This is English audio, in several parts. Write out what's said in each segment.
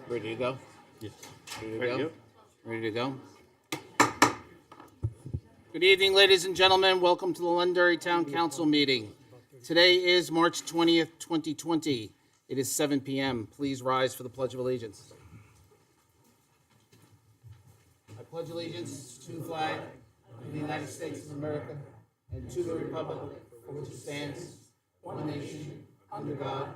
Ready to go? Yes. Ready to Ready go? to Ready to go? Good evening, ladies and gentlemen. Welcome to the Londonderry Town Council meeting. Today is March 20th, 2020. It is 7 p.m. Please rise for the Pledge of Allegiance. I pledge allegiance to the flag of the United States of America and to the republic for which it stands, one nation, under God,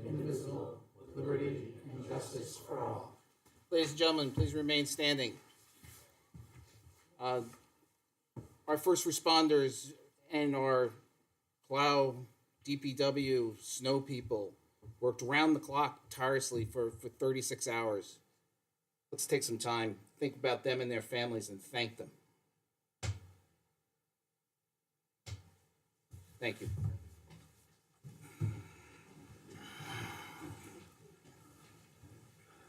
indivisible, with liberty and justice for all. Ladies and gentlemen, please remain standing. Our first responders and our plow, DPW, snow people worked round the clock tirelessly for 36 hours. Let's take some time, think about them and their families, and thank them. Thank you.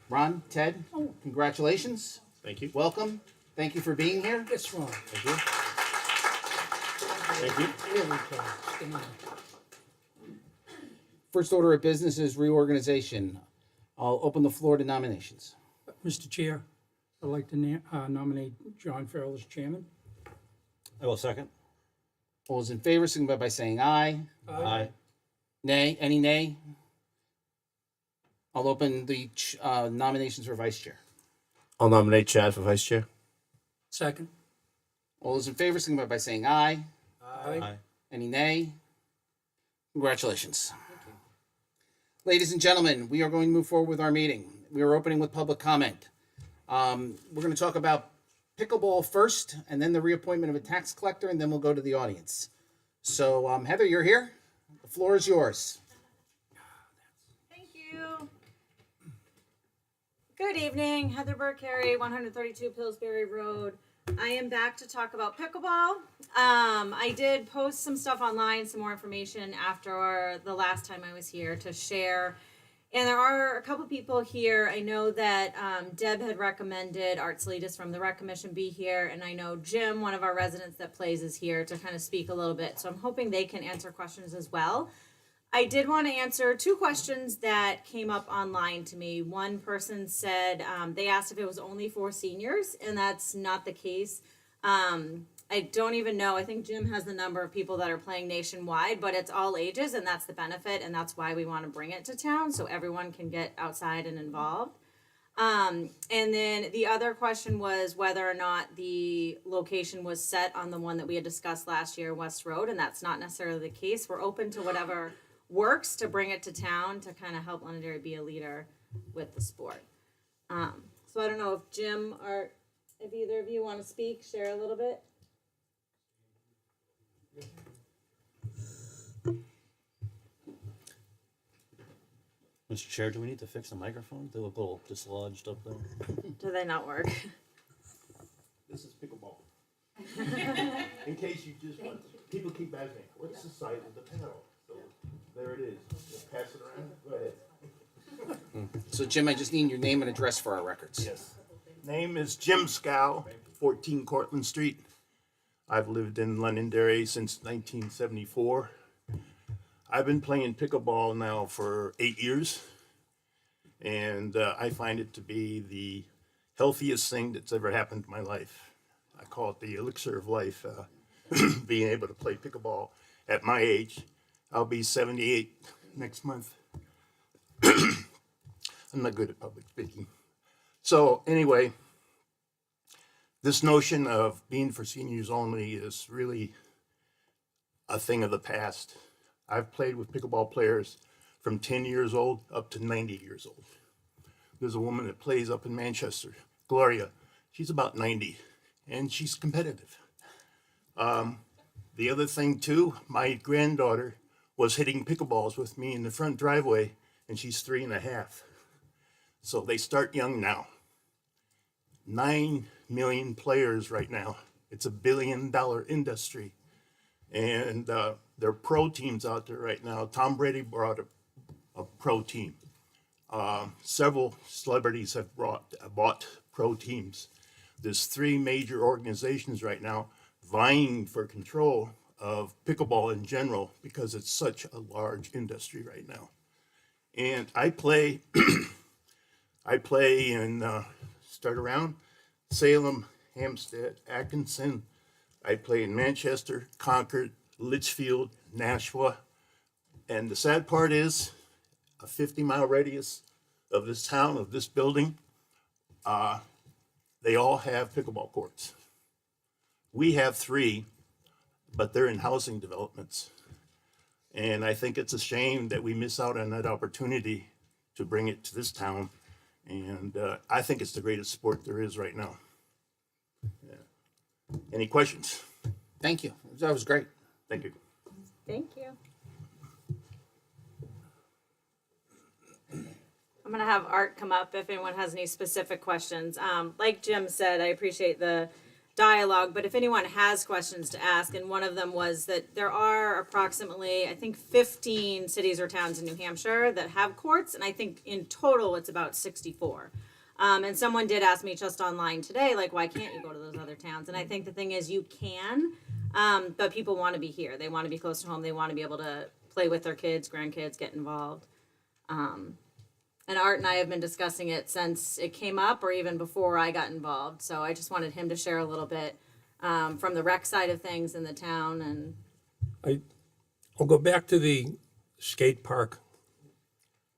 Ron, Ted, congratulations. Thank you. Welcome. Thank you for being here. Yes, Ron. Thank you. Thank you. Here we go. Stand. First order of business is reorganization. I'll open the floor to nominations. Mr. Chair, I'd like to nominate John Farrell as chairman. I will second. All those in favor, signify by saying aye. Aye. Nay? Any nay? I'll open the nominations for vice chair. I'll nominate Chad for vice chair. Second. All those in favor, signify by saying aye. Aye. Any nay? Congratulations. Ladies and gentlemen, we are going to move forward with our meeting. We are opening with public comment. We're going to talk about pickleball first, and then the reappointment of a tax collector, and then we'll go to the audience. So, Heather, you're here. The floor is yours. Thank you. Good evening, Heather Burkharry, 132 Pillsbury Road. I am back to talk about pickleball. I did post some stuff online, some more information after the last time I was here to share. And there are a couple people here. I know that Deb had recommended Art Salidas from the Rec Commission be here. And I know Jim, one of our residents that plays, is here to kind of speak a little bit. So I'm hoping they can answer questions as well. I did want to answer two questions that came up online to me. One person said they asked if it was only for seniors, and that's not the case. I don't even know. I think Jim has the number of people that are playing nationwide, but it's all ages, and that's the benefit, and that's why we want to bring it to town so everyone can get outside and involved. And then the other question was whether or not the location was set on the one that we had discussed last year, West Road, and that's not necessarily the case. We're open to whatever works to bring it to town to kind of help Londonderry be a leader with the sport. So I don't know if Jim or if either of you want to speak, share a little bit. Mr. Chair, do we need to fix the microphone? They look a little dislodged up there. Do they not work? This is pickleball. In case you just want, people keep asking, what's the size of the paddle? So there it is. Just pass it around. Go ahead. So, Jim, I just need your name and address for our records. Yes. Name is Jim Scow, 14 Cortlandt Street. I've lived in Londonderry since 1974. I've been playing pickleball now for 8 years, and I find it to be the healthiest thing that's ever happened to my life. I call it the elixir of life, being able to play pickleball at my age. I'll be 78 next month. I'm not good at public speaking. So anyway, this notion of being for seniors only is really a thing of the past. I've played with pickleball players from 10 years old up to 90 years old. There's a woman that plays up in Manchester, Gloria. She's about 90, and she's competitive. The other thing too, my granddaughter was hitting pickleballs with me in the front driveway, and she's 3.5. So they start young now. 9 million players right now. It's a $1 billion industry. And there are pro teams out there right now. Tom Brady brought a pro team. Several celebrities have bought pro teams. There's 3 major organizations right now vying for control of pickleball in general because it's such a large industry right now. And I play I play in, start around Salem, Hampstead, Atkinson. I play in Manchester, Concord, Litchfield, Nashua. And the sad part is, a 50-mile radius of this town, of this building, they all have pickleball courts. We have 3, but they're in housing developments. And I think it's a shame that we miss out on that opportunity to bring it to this town. And I think it's the greatest sport there is right now. Yeah. Any questions? Thank you. That was great. Thank you. Thank you. I'm gonna have Art come up if anyone has any specific questions. Like Jim said, I appreciate the dialogue, but if anyone has questions to ask, and one of them was that there are approximately, I think, 15 cities or towns in New Hampshire that have courts, and I think in total it's about 64. And someone did ask me just online today, like, why can't you go to those other towns? And I think the thing is, you can, but people want to be here. They want to be close to home. They want to be able to play with their kids, grandkids, get involved. And Art and I have been discussing it since it came up, or even before I got involved. So I just wanted him to share a little bit from the rec side of things in the town. And I'll go back to the skate park.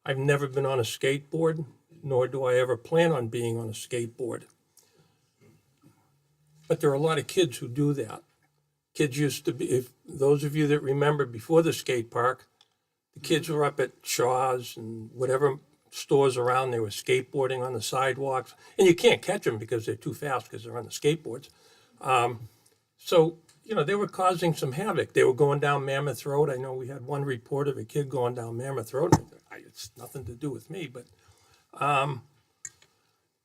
I've never been on a skateboard, nor do I ever plan on being on a skateboard. But there are a lot of kids who do that. Kids used to be, if those of you that remember before the skate park, the kids were up at Shaw's and whatever stores around, they were skateboarding on the sidewalks. And you can't catch them because they're too fast because they're on the skateboards. So, you know, they were causing some havoc. They were going down Mammoth Road. I know we had one report of a kid going down Mammoth Road. It's nothing to do with me, but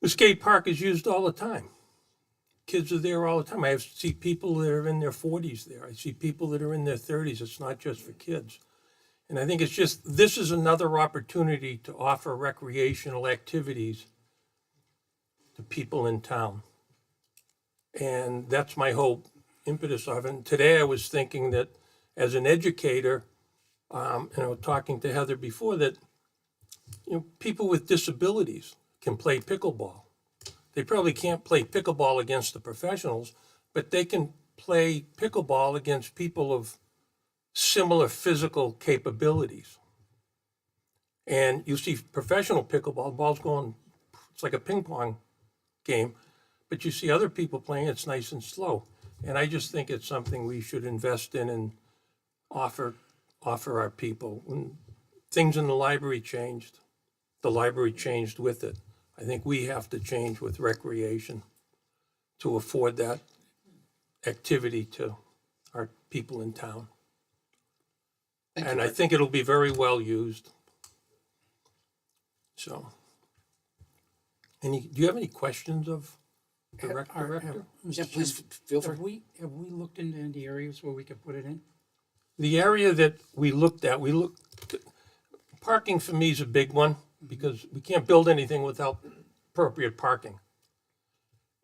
the skate park is used all the time. Kids are there all the time. I see people that are in their 40s there. I see people that are in their 30s. It's not just for kids. And I think it's just, this is another opportunity to offer recreational activities to people in town. And that's my whole impetus of it. And today I was thinking that as an educator, and I was talking to Heather before, that, you know, people with disabilities can play pickleball. They probably can't play pickleball against the professionals, but they can play pickleball against people of similar physical capabilities. And you see professional pickleball, ball's going, it's like a ping pong game, but you see other people playing, it's nice and slow. And I just think it's something we should invest in and offer our people. When things in the library changed, the library changed with it. I think we have to change with recreation to afford that activity to our people in town. And I think it'll be very well used. So, do you have any questions of the rec director? Yeah, please feel free. Have we looked into the areas where we could put it in? The area that we looked at, parking for me is a big one because we can't build anything without appropriate parking.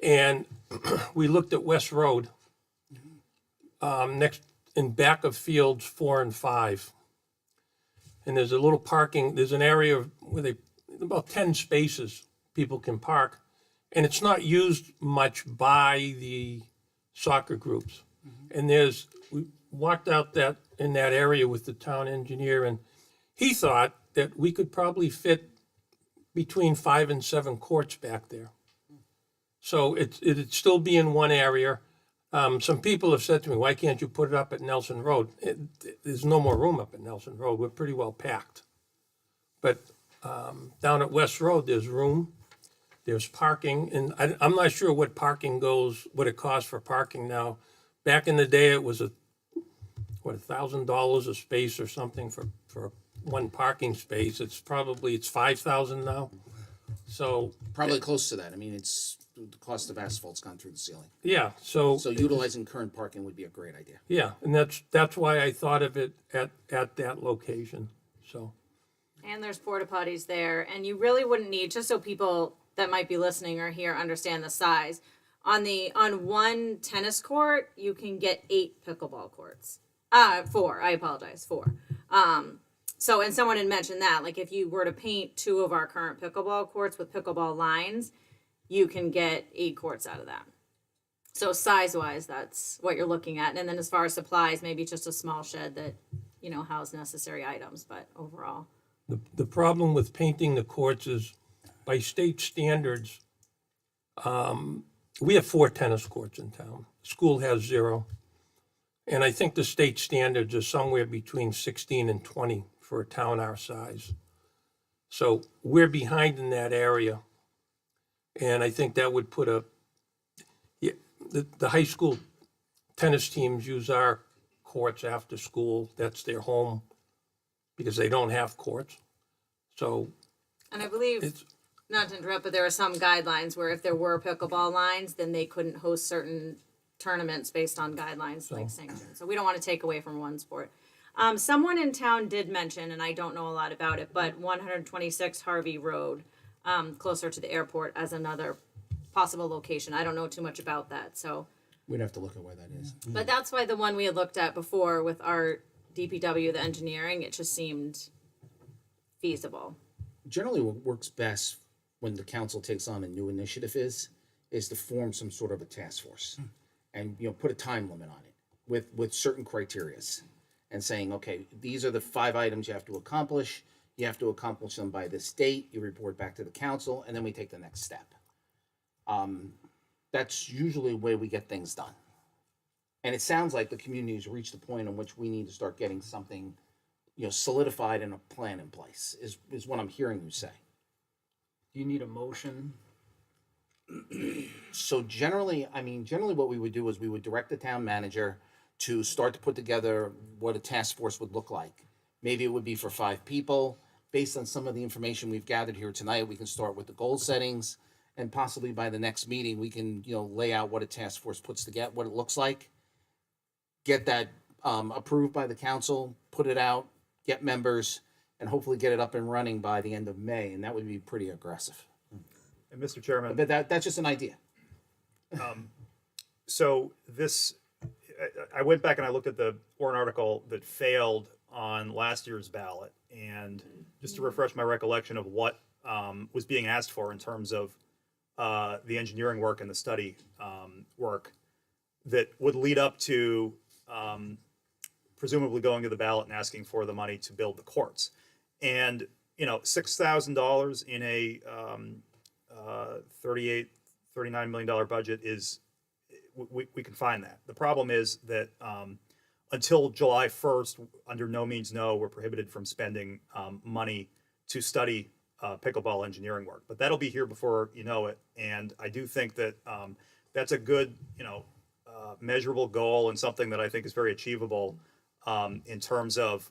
And we looked at West Road, next in back of fields 4 and 5. And there's a little parking, there's an area where about 10 spaces people can park. And it's not used much by the soccer groups. And we walked out in that area with the town engineer, and he thought that we could probably fit between 5 and 7 courts back there. So it'd still be in one area. Some people have said to me, why can't you put it up at Nelson Road? There's no more room up at Nelson Road. We're pretty well packed. But down at West Road, there's room. There's parking. And I'm not sure what it costs for parking now. Back in the day, it was $1,000 a space or something for one parking space. It's $5,000 now. So Probably close to that. I mean, the cost of asphalt's gone through the ceiling. yeah, so utilizing current parking would be a great idea. yeah, and that's why I thought of it at that location. So And there's porta potties there, and you really wouldn't need, just so people that might be listening or here understand the size. On one tennis court, you can get 8 pickleball courts. 4. I apologize, 4. So, and someone had mentioned that, like, if you were to paint 2 of our current pickleball courts with pickleball lines, you can get 8 courts out of that. So size wise, that's what you're looking at. And then as far as supplies, maybe just a small shed that, you know, house necessary items, but overall. The problem with painting the courts is, by state standards, we have 4 tennis courts in town. School has 0. And I think the state standards are somewhere between 16 and 20 for a town our size. So we're behind in that area. And I think that would put the high school tennis teams use our courts after school. That's their home because they don't have courts. So And I believe, it's, not to interrupt, but there are some guidelines where if there were pickleball lines, then they couldn't host certain tournaments based on guidelines like sanctions. So we don't want to take away from one sport. Someone in town did mention, and I don't know a lot about it, but 126 Harvey Road, closer to the airport, as another possible location. I don't know too much about that, so. We'd have to look at where that is. But that's why the one we had looked at before with our DPW, the engineering, it just seemed feasible. Generally, what works best when the council takes on a new initiative is to form some sort of a task force, and put a time limit on it with certain criterias, and saying, okay, these are the 5 items you have to accomplish. You have to accomplish them by this date. You report back to the council, and then we take the next step. That's usually the way we get things done. And it sounds like the community has reached the point in which we need to start getting something, solidified and a plan in place, is what I'm hearing you say. Do you need a motion? So generally what we would do is we would direct the town manager to start to put together what a task force would look like. Maybe it would be for 5 people. Based on some of the information we've gathered here tonight, we can start with the goal settings, and possibly by the next meeting, we can, lay out what a task force puts together, what it looks like, get that approved by the council, put it out, get members, and hopefully get it up and running by the end of May, and that would be pretty aggressive. And Mr. Chairman, But that's just an idea. so I went back and I looked at the warrant article that failed on last year's ballot, and just to refresh my recollection of what was being asked for in terms of the engineering work and the study work that would lead up to presumably going to the ballot and asking for the money to build the courts. And, $6,000 in a $39 million budget is, we can find that. The problem is that until July 1st, under no means no, we're prohibited from spending money to study pickleball engineering work. But that'll be here before you know it. And I do think that that's a good, measurable goal, and something that I think is very achievable in terms of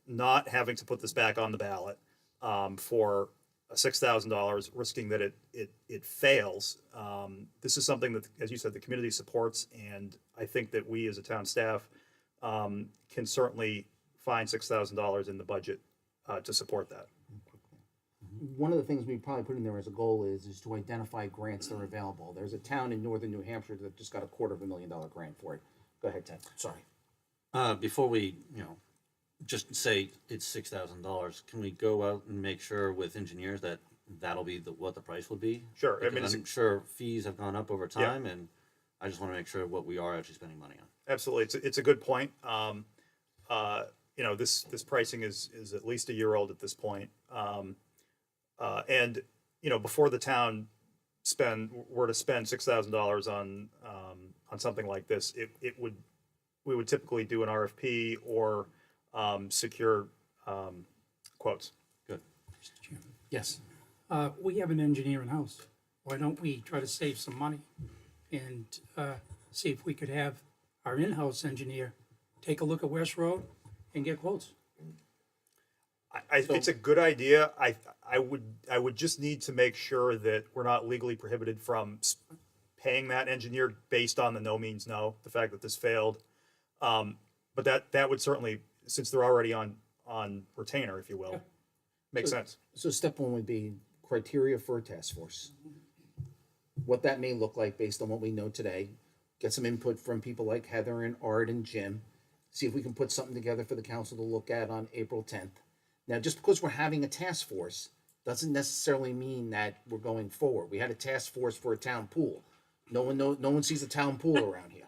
not having to put this back on the ballot for $6,000, risking that it fails. This is something that, as you said, the community supports, and I think that we as a town staff can certainly find $6,000 in the budget to support that. One of the things we probably put in there as a goal is to identify grants that are available. There's a town in northern New Hampshire that just got a $250,000 grant for it. Go ahead, Ted. Sorry. Before we, just say it's $6,000, can we go out and make sure with engineers that that'll be what the price will be? Sure. I Because mean, I'm sure fees have gone up over time, and I just want to make sure what we are actually spending money on. absolutely, it's a good point. This pricing is at least a year old at this point. And before the town were to spend $6,000 on something like this, we would typically do an RFP or secure quotes. Good. Yes. We have an engineer in-house. Why don't we try to save some money and see if we could have our in-house engineer take a look at West Road and get quotes? It's a good idea. I would just need to make sure that we're not legally prohibited from paying that engineer based on the no means no, the fact that this failed. But that would certainly, since they're already on retainer, if you will, make sense. So step 1 would be criteria for a task force. What that may look like based on what we know today. Get some input from people like Heather and Art and Jim. see if we can put something together for the council to look at on April 10th. Now, just because we're having a task force doesn't necessarily mean that we're going forward. We had a task force for a town pool. No one sees a town pool around here.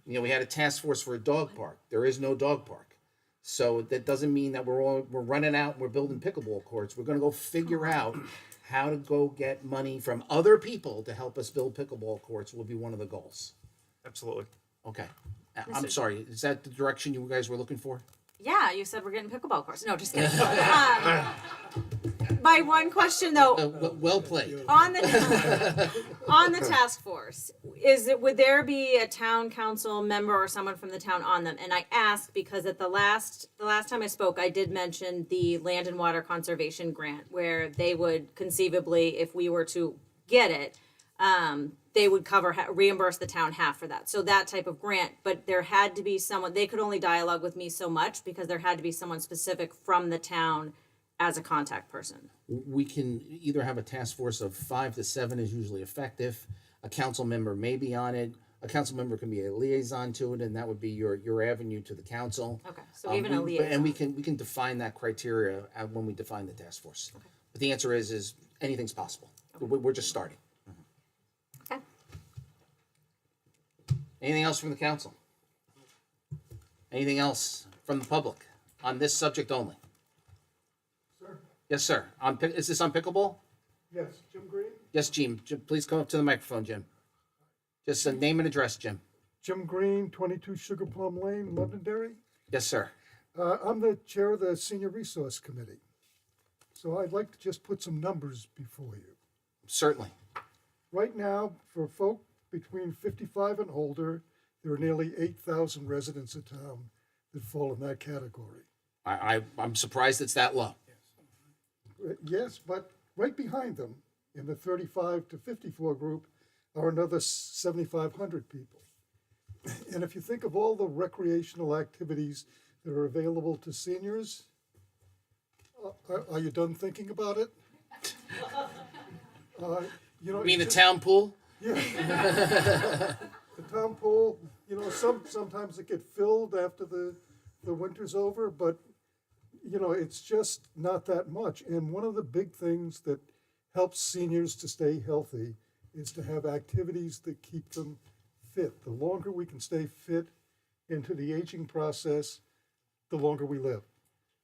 You know, we had a task force for a dog park. There is no dog park. So that doesn't mean that we're running out and we're building pickleball courts. We're going to go figure out how to go get money from other people to help us build pickleball courts will be one of the goals. Absolutely. Okay. I'm sorry. Is that the direction you guys were looking for? Yeah, you said we're getting pickleball courts. No, just kidding. My one question though, Well played. on the task force, would there be a town council member or someone from the town on them? And I ask because at the last time I spoke, I did mention the land and water conservation grant, where they would conceivably, if we were to get it, they would reimburse the town half for that. So that type of grant, but there had to be someone, they could only dialogue with me so much because there had to be someone specific from the town as a contact person. We can either have a task force of 5 to 7 is usually effective. A council member may be on it. A council member can be a liaison to it, and that would be your avenue to the council. Okay, so even a liaison. And we can define that criteria when we define the task force. Okay. But the answer is anything's possible. Okay. We're just starting. Okay. Anything else from the council? Anything else from the public on this subject only? Sir? Yes, sir. Is this on pickleball? Yes, Jim Green? Yes, Jim. Please come up to the microphone, Jim. Just a name and address, Jim. Jim Green, 22 Sugar Plum Lane, Londonderry. Yes, sir. I'm the chair of the Senior Resource Committee. So I'd like to just put some numbers before you. Certainly. Right now, for folk between 55 and older, there are nearly 8,000 residents of town that fall in that category. I'm surprised it's that low. Yes, but right behind them, in the 35 to 54 group, are another 7,500 people. And if you think of all the recreational activities that are available to seniors, are you done thinking about it? You mean the town pool? Yeah. The town pool, sometimes it get filled after the winter's over, but, it's just not that much. And one of the big things that helps seniors to stay healthy is to have activities that keep them fit. The longer we can stay fit into the aging process, the longer we live.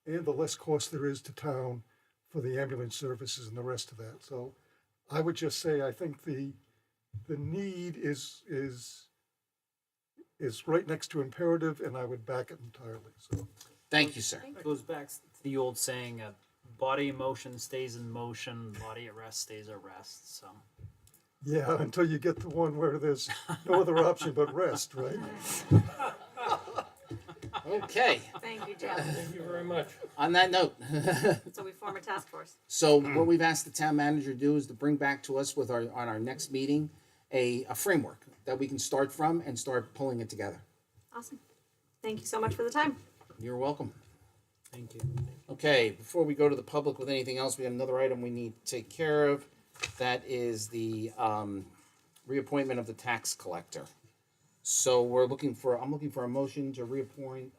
And the less cost there is to town for the ambulance services and the rest of that. So I would just say, I think the need is right next to imperative, and I would back it entirely. So Thank you, sir. It goes back to the old saying, body in motion stays in motion, body at rest stays at rest, so. yeah, until you get to one where there's no other option but rest, right? Okay. Thank you, Jim. Thank you very much. On that note, So we form a task force. so what we've asked the town manager to do is to bring back to us on our next meeting a framework that we can start from and start pulling it together. Awesome. Thank you so much for the time. You're welcome. Thank you. Okay, before we go to the public with anything else, we have another item we need to take care of. That is the reappointment of the tax collector. So I'm looking for a motion to reappoint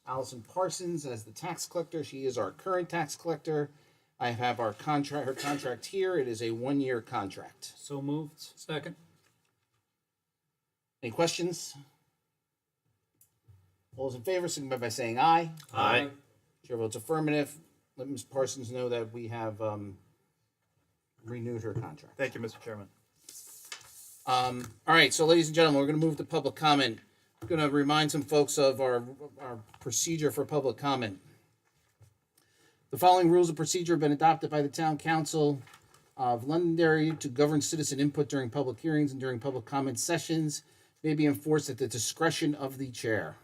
Allison Parsons as the tax collector. She is our current tax collector. I have her contract here. It is a 1-year contract. So moved. Second. Any questions? All those in favor, signify by saying aye. Aye. Chair votes affirmative. Let Ms. Parsons know that we have renewed her contract. Thank you, Mr. Chairman. All right, so ladies and gentlemen, we're going to move to public comment. I'm going to remind some folks of our procedure for public comment. The following rules of procedure have been adopted by the Town Council of Londonderry to govern citizen input during public hearings and during public comment sessions may be enforced at the discretion of the chair.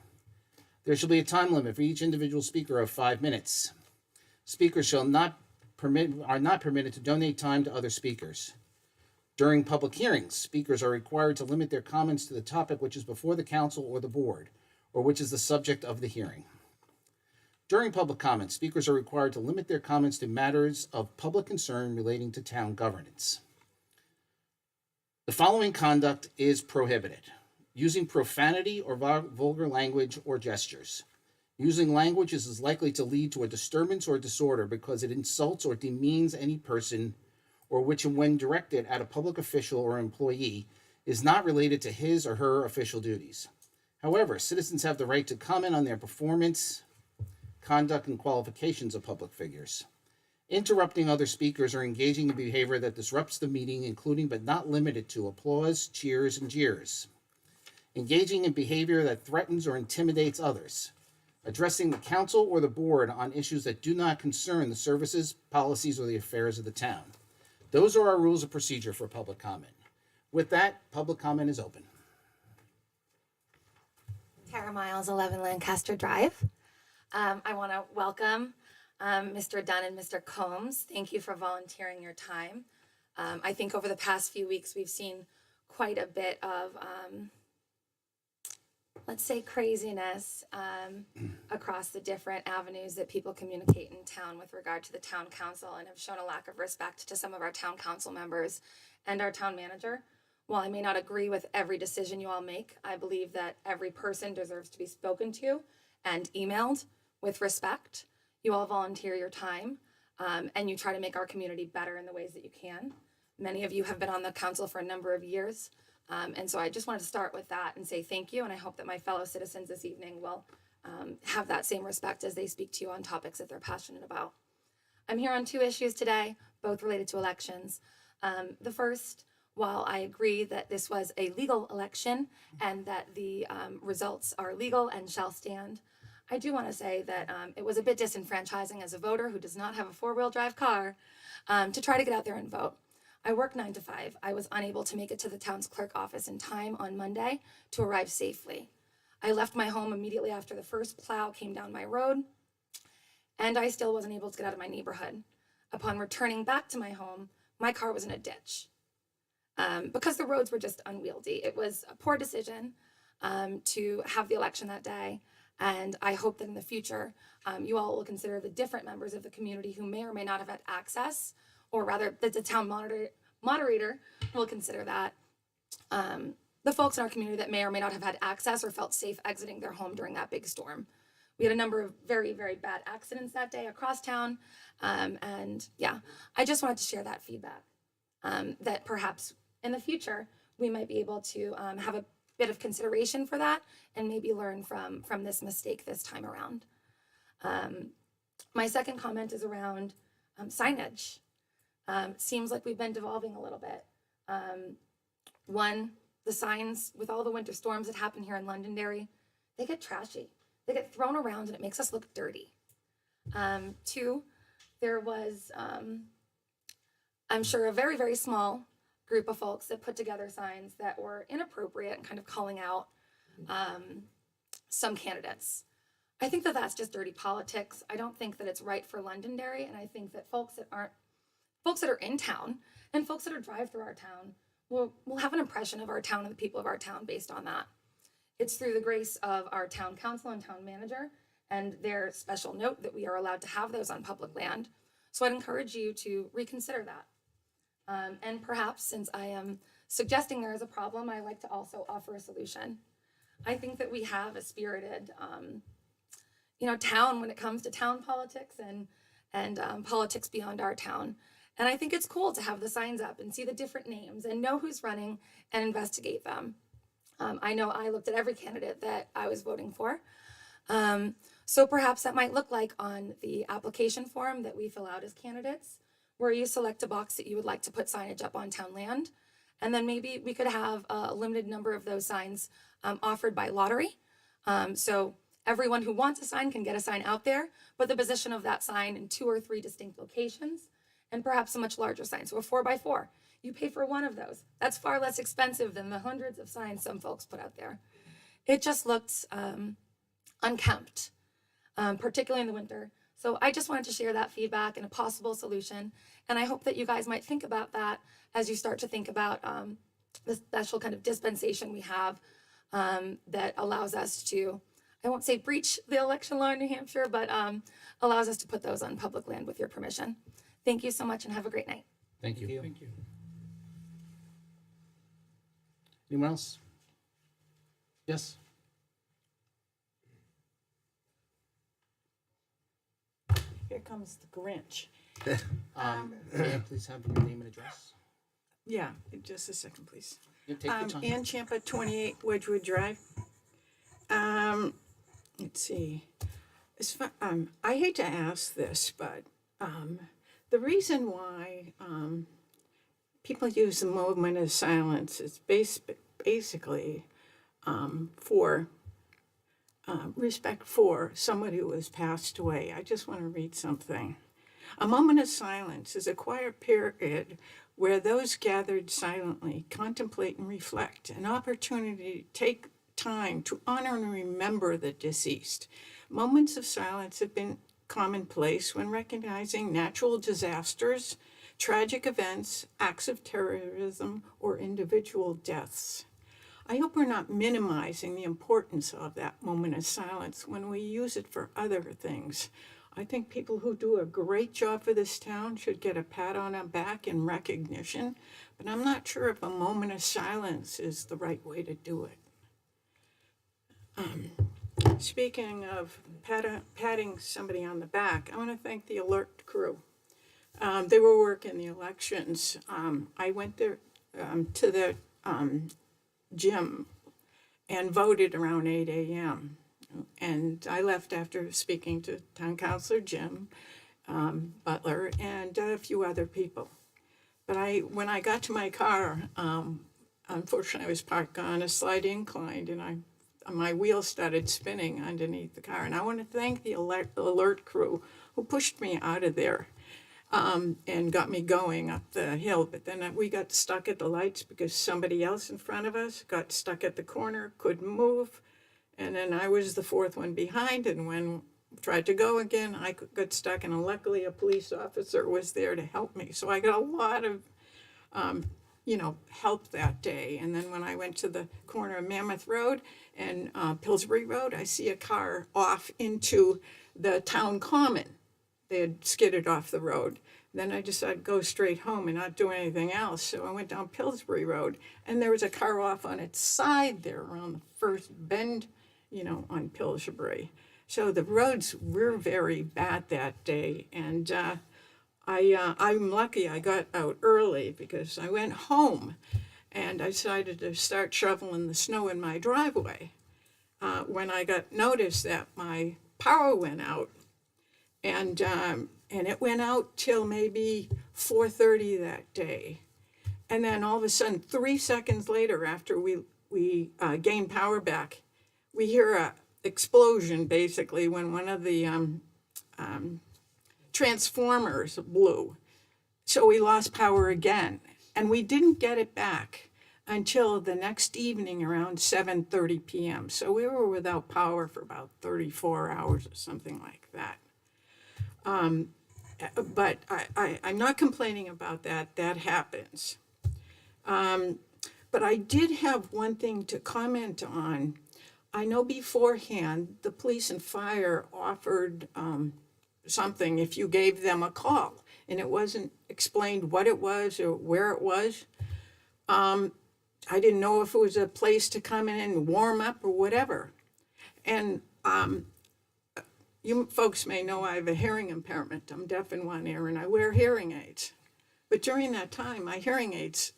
There shall be a time limit for each individual speaker of 5 minutes. Speakers are not permitted to donate time to other speakers. During public hearings, speakers are required to limit their comments to the topic which is before the council or the board, or which is the subject of the hearing. During public comments, speakers are required to limit their comments to matters of public concern relating to town governance. The following conduct is prohibited. using profanity or vulgar language or gestures. Using language is likely to lead to a disturbance or disorder because it insults or demeans any person, or which, when directed at a public official or employee, is not related to his or her official duties. However, citizens have the right to comment on their performance, conduct, and qualifications of public figures. Interrupting other speakers or engaging in behavior that disrupts the meeting, including but not limited to applause, cheers, and jeers. Engaging in behavior that threatens or intimidates others. Addressing the council or the board on issues that do not concern the services, policies, or the affairs of the town. Those are our rules of procedure for public comment. With that, public comment is open. Tara Miles, 11 Lancaster Drive. I want to welcome Mr. Dunn and Mr. Combs. Thank you for volunteering your time. I think over the past few weeks, we've seen quite a bit of, let's say, craziness across the different avenues that people communicate in town with regard to the town council, and have shown a lack of respect to some of our town council members and our town manager. While I may not agree with every decision you all make, I believe that every person deserves to be spoken to and emailed with respect. You all volunteer your time, and you try to make our community better in the ways that you can. Many of you have been on the council for a number of years, and so I just wanted to start with that and say thank you, and I hope that my fellow citizens this evening will have that same respect as they speak to you on topics that they're passionate about. I'm here on 2 issues today, both related to elections. The first, while I agree that this was a legal election and that the results are legal and shall stand, I do want to say that it was a bit disenfranchising as a voter who does not have a 4-wheel drive car to try to get out there and vote. I work 9 to 5. I was unable to make it to the town's clerk office in time on Monday to arrive safely. I left my home immediately after the first plow came down my road, and I still wasn't able to get out of my neighborhood. Upon returning back to my home, my car was in a ditch because the roads were just unwieldy. It was a poor decision to have the election that day. And I hope that in the future, you all will consider the different members of the community who may or may not have had access, or rather that the town moderator will consider that. The folks in our community that may or may not have had access or felt safe exiting their home during that big storm. We had a number of very, very bad accidents that day across town. And yeah, I just wanted to share that feedback, that perhaps in the future, we might be able to have a bit of consideration for that and maybe learn from this mistake this time around. My second comment is around signage. Seems like we've been devolving a little bit. One, the signs with all the winter storms that happen here in Londonderry, they get trashy. They get thrown around and it makes us look dirty. 2, there was, I'm sure, a very, very small group of folks that put together signs that were inappropriate and kind of calling out some candidates. I think that that's just dirty politics. I don't think that it's right for Londonderry, and I think that folks that are in town and folks that are drive through our town will have an impression of our town and the people of our town based on that. It's through the grace of our town council and town manager and their special note that we are allowed to have those on public land. So I'd encourage you to reconsider that. And perhaps, since I am suggesting there is a problem, I like to also offer a solution. I think that we have a spirited, town when it comes to town politics and politics beyond our town. And I think it's cool to have the signs up and see the different names and know who's running and investigate them. I know I looked at every candidate that I was voting for. So perhaps that might look like on the application form that we fill out as candidates, where you select a box that you would like to put signage up on town land. And then maybe we could have a limited number of those signs offered by lottery. So everyone who wants a sign can get a sign out there, but the position of that sign in 2 or 3 distinct locations, and perhaps a much larger sign, so a 4x4. You pay for one of those. That's far less expensive than the hundreds of signs some folks put out there. It just looked unkempt, particularly in the winter. So I just wanted to share that feedback and a possible solution. And I hope that you guys might think about that as you start to think about the special kind of dispensation we have that allows us to, I won't say breach the election law in New Hampshire, but allows us to put those on public land with your permission. Thank you so much and have a great night. Thank you. Thank you. Anyone else? Yes. Here comes the Grinch. May I please have your name and address? Yeah, just a second, please. Yeah, take your time. Ann Champa, 28 Wedgewood Drive. Let's see. I hate to ask this, but the reason why people use the moment of silence is basically for respect for somebody who has passed away. I just want to read something. A moment of silence is a quiet period where those gathered silently contemplate and reflect, an opportunity to take time to honor and remember the deceased. Moments of silence have been commonplace when recognizing natural disasters, tragic events, acts of terrorism, or individual deaths. I hope we're not minimizing the importance of that moment of silence when we use it for other things. I think people who do a great job for this town should get a pat on the back in recognition, but I'm not sure if a moment of silence is the right way to do it. Speaking of patting somebody on the back, I want to thank the alert crew. They were working the elections. I went there to the gym and voted around 8 a.m. And I left after speaking to Town Councilor Jim Butler and a few other people. But when I got to my car, unfortunately I was parked on a slight incline and my wheels started spinning underneath the car. And I want to thank the alert crew who pushed me out of there and got me going up the hill. But then we got stuck at the lights because somebody else in front of us got stuck at the corner, couldn't move. And then I was the fourth one behind, and when I tried to go again, I got stuck, and luckily a police officer was there to help me. So I got a lot of, help that day. And then when I went to the corner of Mammoth Road and Pillsbury Road, I see a car off into the town common. They had skidded off the road. Then I decided to go straight home and not do anything else. So I went down Pillsbury Road, and there was a car off on its side there around the first bend, on Pillsbury. So the roads were very bad that day. And I'm lucky I got out early because I went home and I decided to start shoveling the snow in my driveway when I got notice that my power went out. And it went out till maybe 4:30 that day. And then all of a sudden, 3 seconds later, after we gained power back, we hear a explosion basically when one of the transformers blew. So we lost power again, and we didn't get it back until the next evening around 7:30 p.m. So we were without power for about 34 hours or something like that. But I'm not complaining about that. That happens. But I did have one thing to comment on. I know beforehand the police and fire offered something if you gave them a call, and it wasn't explained what it was or where it was. I didn't know if it was a place to come in and warm up or whatever. And you folks may know I have a hearing impairment. I'm deaf in one ear and I wear hearing aids. But during that time, my hearing aids,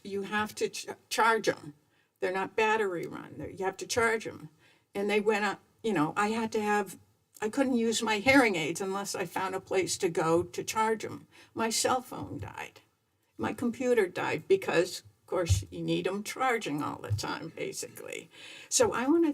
you have to charge them. They're not battery run. You have to charge them. And they went up, I couldn't use my hearing aids unless I found a place to go to charge them. My cell phone died. My computer died because, of course, you need them charging all the time, basically. So I'm going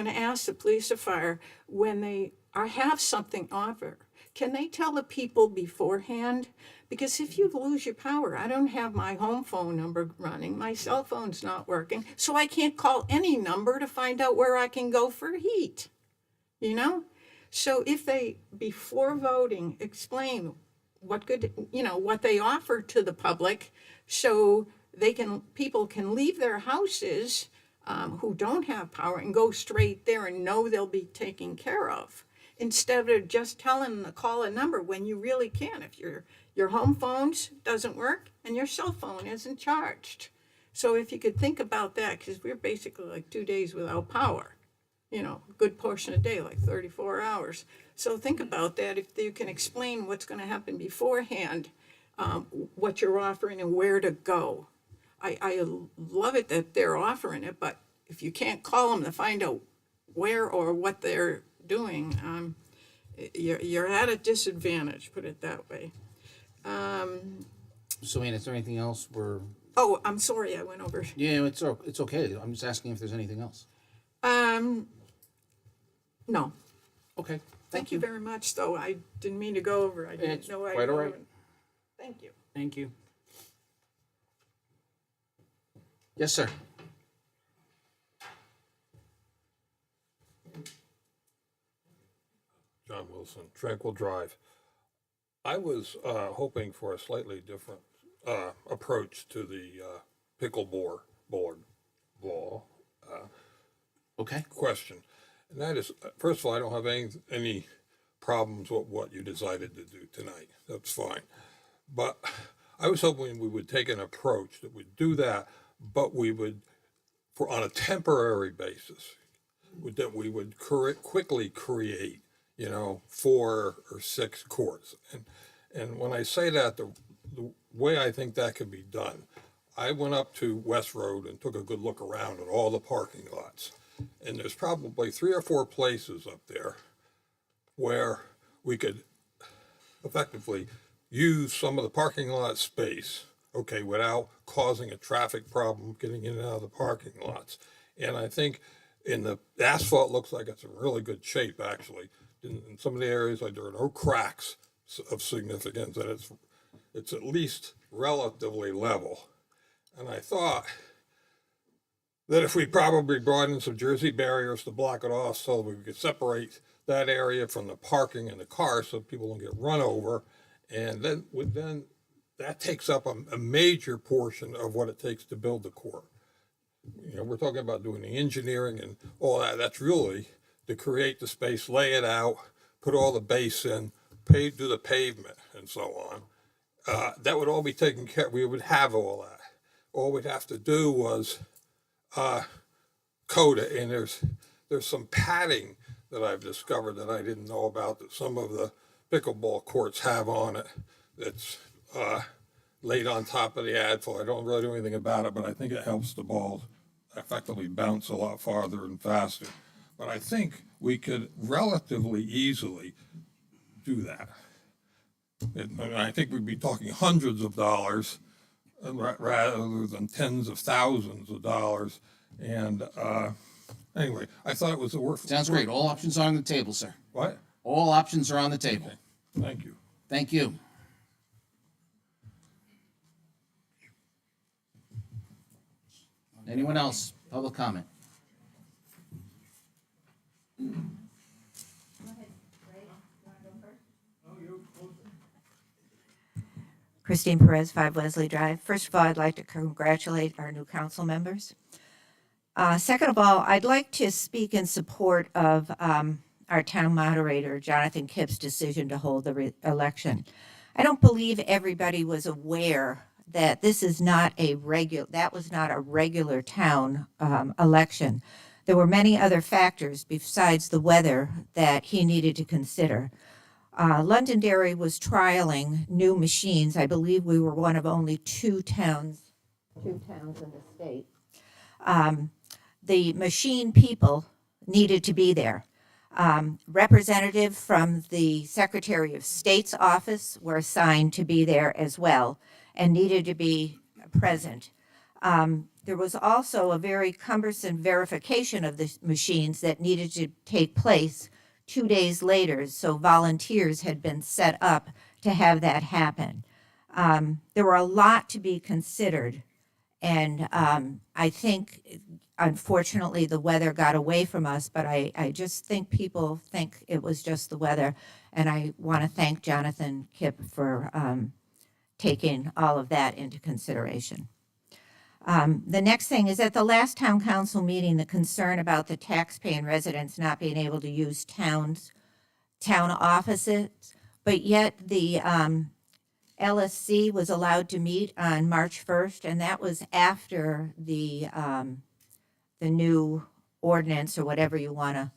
to ask the police or fire when they have something offer, can they tell the people beforehand? Because if you lose your power, I don't have my home phone number running, my cell phone's not working, so I can't call any number to find out where I can go for heat, So if they, before voting, explain what they offer to the public, so people can leave their houses who don't have power and go straight there and know they'll be taken care of, instead of just telling them to call a number when you really can if your home phone doesn't work and your cell phone isn't charged. So if you could think about that, because we're basically like 2 days without power, you know, a good portion of the day, like 34 hours. So think about that. If you can explain what's going to happen beforehand, what you're offering and where to go. I love it that they're offering it, but if you can't call them to find out where or what they're doing, you're at a disadvantage, put it that way. So, Ann, is there anything else Oh, I'm sorry, I went over. Yeah, it's okay. I'm just asking if there's anything else. No. Okay. Thank you very much, though. I didn't mean to go over. I didn't It's know I quite all right. Thank you. Thank you. Yes, sir. John Wilson, Tranquil Drive. I was hoping for a slightly different approach to the pickleball Okay. question. And that is, first of all, I don't have any problems with what you decided to do tonight. That's fine. But I was hoping we would take an approach that would do that, but we would, on a temporary basis, that we would quickly create, 4 or 6 courts. And when I say that, the way I think that could be done, I went up to West Road and took a good look around at all the parking lots. And there's probably 3 or 4 places up there where we could effectively use some of the parking lot space, without causing a traffic problem getting in and out of the parking lots. And I think the asphalt looks like it's in really good shape, actually. In some of the areas, there are no cracks of significance, and it's at least relatively level. And I thought that if we probably brought in some Jersey barriers to block it off so we could separate that area from the parking and the cars so people don't get run over, and then that takes up a major portion of what it takes to build the court. We're talking about doing the engineering and all that. That's really to create the space, lay it out, put all the base in, do the pavement and so on. That would all be taken care of. We would have all that. All we'd have to do was coat it, and there's some padding that I've discovered that I didn't know about that some of the pickleball courts have on it that's laid on top of the asphalt. I don't really do anything about it, but I think it helps the balls effectively bounce a lot farther and faster. But I think we could relatively easily do that. I think we'd be talking hundreds of dollars rather than tens of thousands of dollars. And anyway, I thought it was worth. Sounds great. All options are on the table, sir. What? All options are on the table. Okay. Thank you. Thank you. Anyone else? Public comment. Christine Perez, 5 Leslie Drive. First of all, I'd like to congratulate our new council members. Second of all, I'd like to speak in support of our town moderator, Jonathan Kipp's decision to hold the election. I don't believe everybody was aware that this is not that was not a regular town election. There were many other factors besides the weather that he needed to consider. Londonderry was trialing new machines. I believe we were one of only two towns in the state. The machine people needed to be there. Representative from the Secretary of State's office were assigned to be there as well and needed to be present. There was also a very cumbersome verification of the machines that needed to take place 2 days later, so volunteers had been set up to have that happen. There were a lot to be considered, and I think, unfortunately, the weather got away from us, but I just think people think it was just the weather, and I want to thank Jonathan Kipp for taking all of that into consideration. The next thing is at the last town council meeting, the concern about the taxpaying residents not being able to use town offices, but yet the LSC was allowed to meet on March 1st, and that was after the new ordinance, or whatever you want to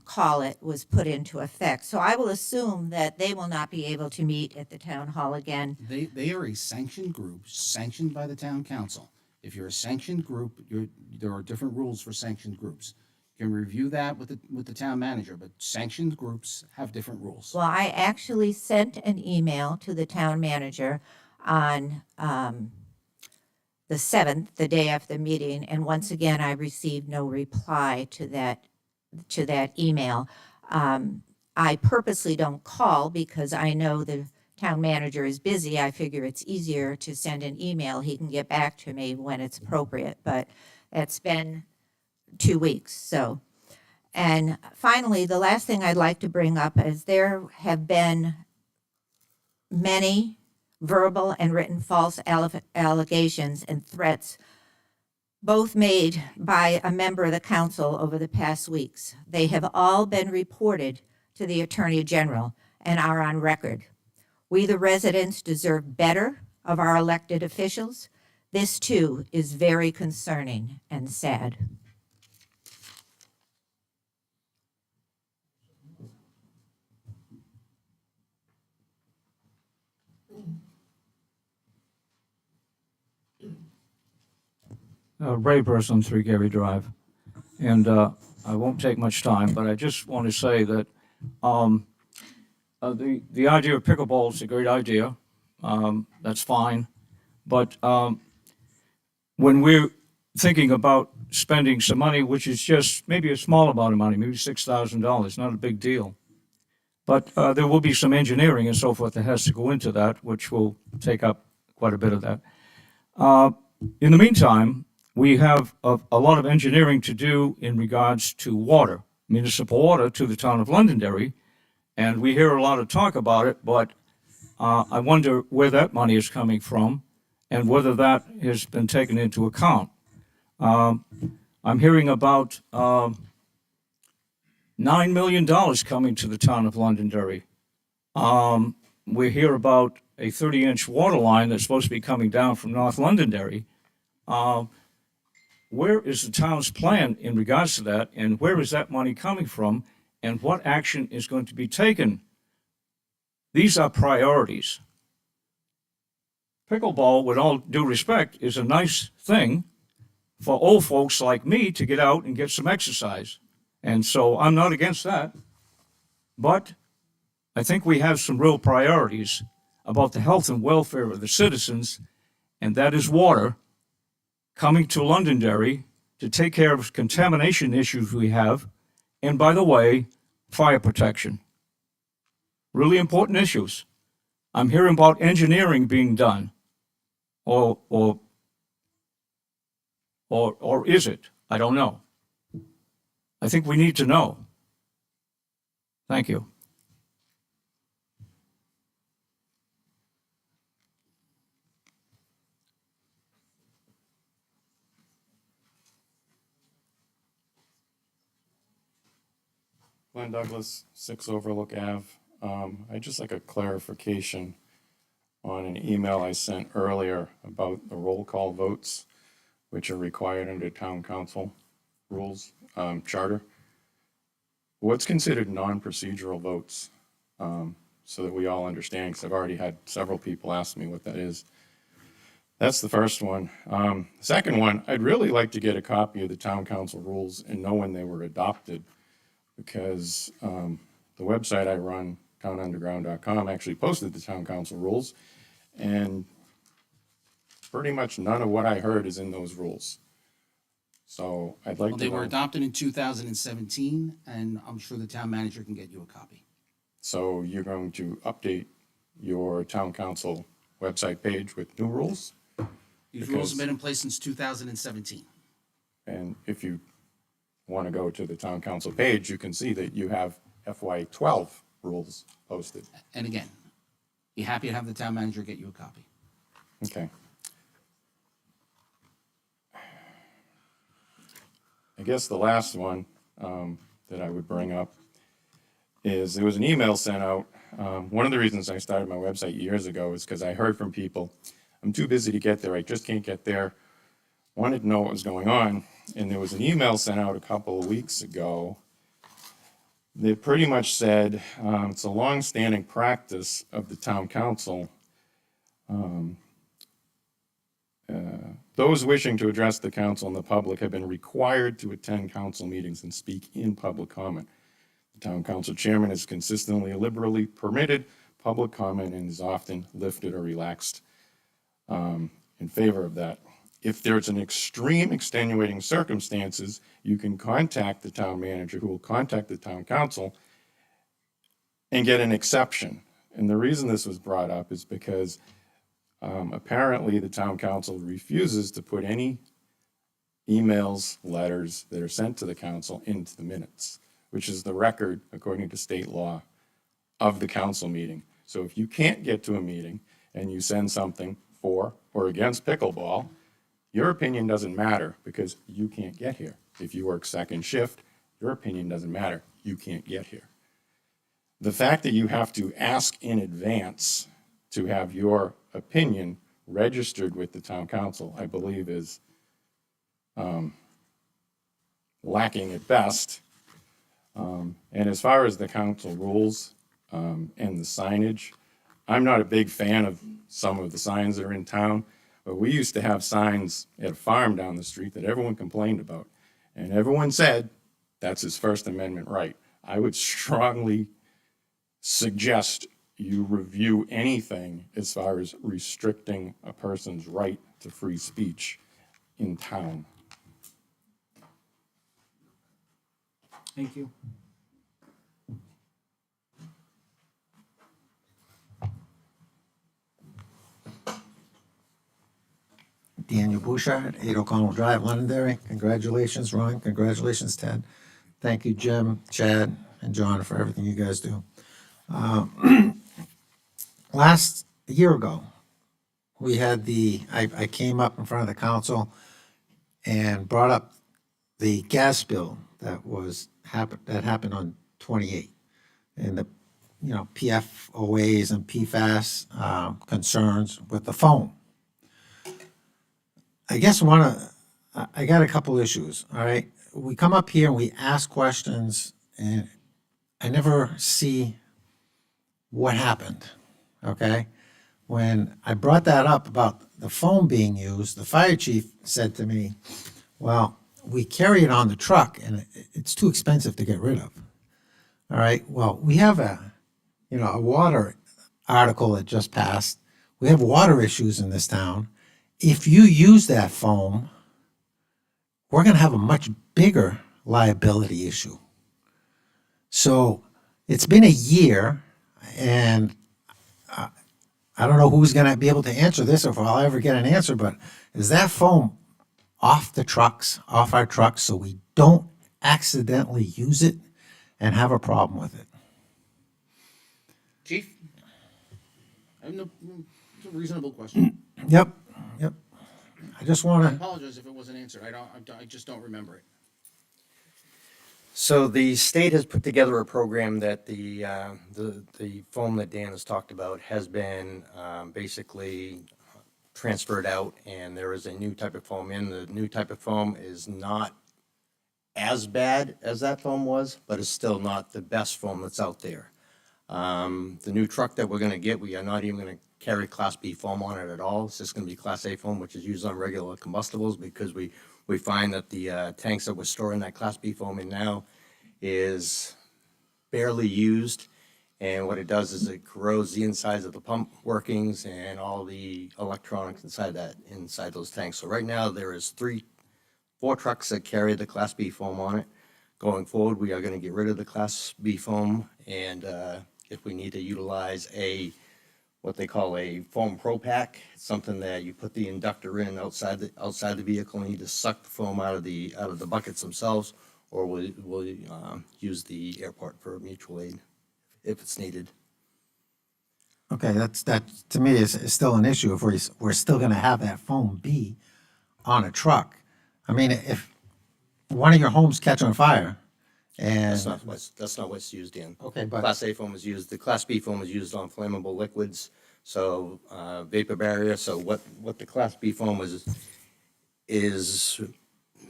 call it, was put into effect. So I will assume that they will not be able to meet at the town hall again. They are a sanctioned group, sanctioned by the town council. If you're a sanctioned group, there are different rules for sanctioned groups. You can review that with the town manager, but sanctioned groups have different rules. Well, I actually sent an email to the town manager on the 7th, the day after the meeting, and once again, I received no reply to that email. I purposely don't call because I know the town manager is busy. I figure it's easier to send an email. He can get back to me when it's appropriate, but it's been 2 weeks, so. And finally, the last thing I'd like to bring up is there have been many verbal and written false allegations and threats, both made by a member of the council over the past weeks. They have all been reported to the Attorney General and are on record. We, the residents, deserve better of our elected officials. This, too, is very concerning and sad. Ray Burson, 3 Gary Drive. And I won't take much time, but I just want to say that the idea of pickleball is a great idea. That's fine. But when we're thinking about spending some money, which is just maybe a small amount of money, maybe $6,000, not a big deal. But there will be some engineering and so forth that has to go into that, which will take up quite a bit of that. In the meantime, we have a lot of engineering to do in regards to water, municipal water to the town of Londonderry. And we hear a lot of talk about it, but I wonder where that money is coming from and whether that has been taken into account. I'm hearing about $9 million coming to the town of Londonderry. We hear about a 30-inch water line that's supposed to be coming down from North Londonderry. Where is the town's plan in regards to that, and where is that money coming from, and what action is going to be taken? These are priorities. Pickleball, with all due respect, is a nice thing for old folks like me to get out and get some exercise. And so I'm not against that. But I think we have some real priorities about the health and welfare of the citizens, and that is water coming to Londonderry to take care of contamination issues we have, and by the way, fire protection. Really important issues. I'm hearing about engineering being done, or is it? I don't know. I think we need to know. Thank you. Glenn Douglas, 6 Overlook Ave. I'd just like a clarification on an email I sent earlier about the roll call votes, which are required under town council rules, charter. What's considered non-procedural votes? So that we all understand, because I've already had several people ask me what that is. That's the first one. Second one, I'd really like to get a copy of the town council rules and know when they were adopted, because the website I run, townunderground.com, actually posted the town council rules, and pretty much none of what I heard is in those rules. So I'd like Well, to they were know. adopted in 2017, and I'm sure the town manager can get you a copy. So you're going to update your town council website page with new rules? These rules have been in place since 2017. And if you want to go to the town council page, you can see that you have FY12 rules posted. And again, be happy to have the town manager get you a copy. Okay. I guess the last one that I would bring up is there was an email sent out One of the reasons I started my website years ago is because I heard from people, I'm too busy to get there, I just can't get there. Wanted to know what was going on, and there was an email sent out a couple of weeks ago that pretty much said it's a long-standing practice of the town council. Those wishing to address the council and the public have been required to attend council meetings and speak in public comment. The town council chairman has consistently and liberally permitted public comment and is often lifted or relaxed in favor of that. If there's an extreme extenuating circumstances, you can contact the town manager, who will contact the town council and get an exception. And the reason this was brought up is because apparently the town council refuses to put any emails, letters that are sent to the council into the minutes, which is the record, according to state law, of the council meeting. So if you can't get to a meeting and you send something for or against pickleball, your opinion doesn't matter because you can't get here. If you work second shift, your opinion doesn't matter. You can't get here. The fact that you have to ask in advance to have your opinion registered with the town council, I believe is lacking at best. And as far as the council rules and the signage, I'm not a big fan of some of the signs that are in town. But we used to have signs at a farm down the street that everyone complained about. And everyone said that's his First Amendment right. I would strongly suggest you review anything as far as restricting a person's right to free speech in town. Thank you. Daniel Bouchard, 8 O'Connell Drive, Londonderry. Congratulations, Ron. Congratulations, Ted. Thank you, Jim, Chad, and John for everything you guys do. Last year ago, we had I came up in front of the council and brought up the gas bill that happened on 28 and the PFOAs and PFAS concerns with the foam. I guess I got a couple issues, all right? We come up here and we ask questions and I never see what happened, okay? When I brought that up about the foam being used, the fire chief said to me, well, we carry it on the truck and it's too expensive to get rid of. All right, well, we have a water article that just passed. We have water issues in this town. If you use that foam, we're going to have a much bigger liability issue. So it's been a year, and I don't know who's going to be able to answer this or if I'll ever get an answer, but is that foam off our trucks, so we don't accidentally use it and have a problem with it? Chief? It's a reasonable question. Yep. I just want I to. apologize if it wasn't answered. I just don't remember it. So the state has put together a program that the foam that Dan has talked about has been basically transferred out, and there is a new type of foam in. The new type of foam is not as bad as that foam was, but it's still not the best foam that's out there. The new truck that we're going to get, we are not even going to carry Class B foam on it at all. It's just going to be Class A foam, which is used on regular combustibles, because we find that the tanks that we're storing that Class B foam in now is barely used. And what it does is it corrodes the insides of the pump workings and all the electronics inside those tanks. So right now there is 4 trucks that carry the Class B foam on it. Going forward, we are going to get rid of the Class B foam, and if we need to utilize what they call a foam pro pack, it's something that you put the inductor in outside the vehicle, and you just suck the foam out of the buckets themselves, or we'll use the airport for mutual aid if it's needed. Okay, that to me is still an issue if we're still going to have that foam be on a truck. I mean, if one of your homes catch on fire And That's not what's used in. Okay, but- Class A foam is used, the Class B foam is used on flammable liquids, so, vapor barrier, so what the Class B foam is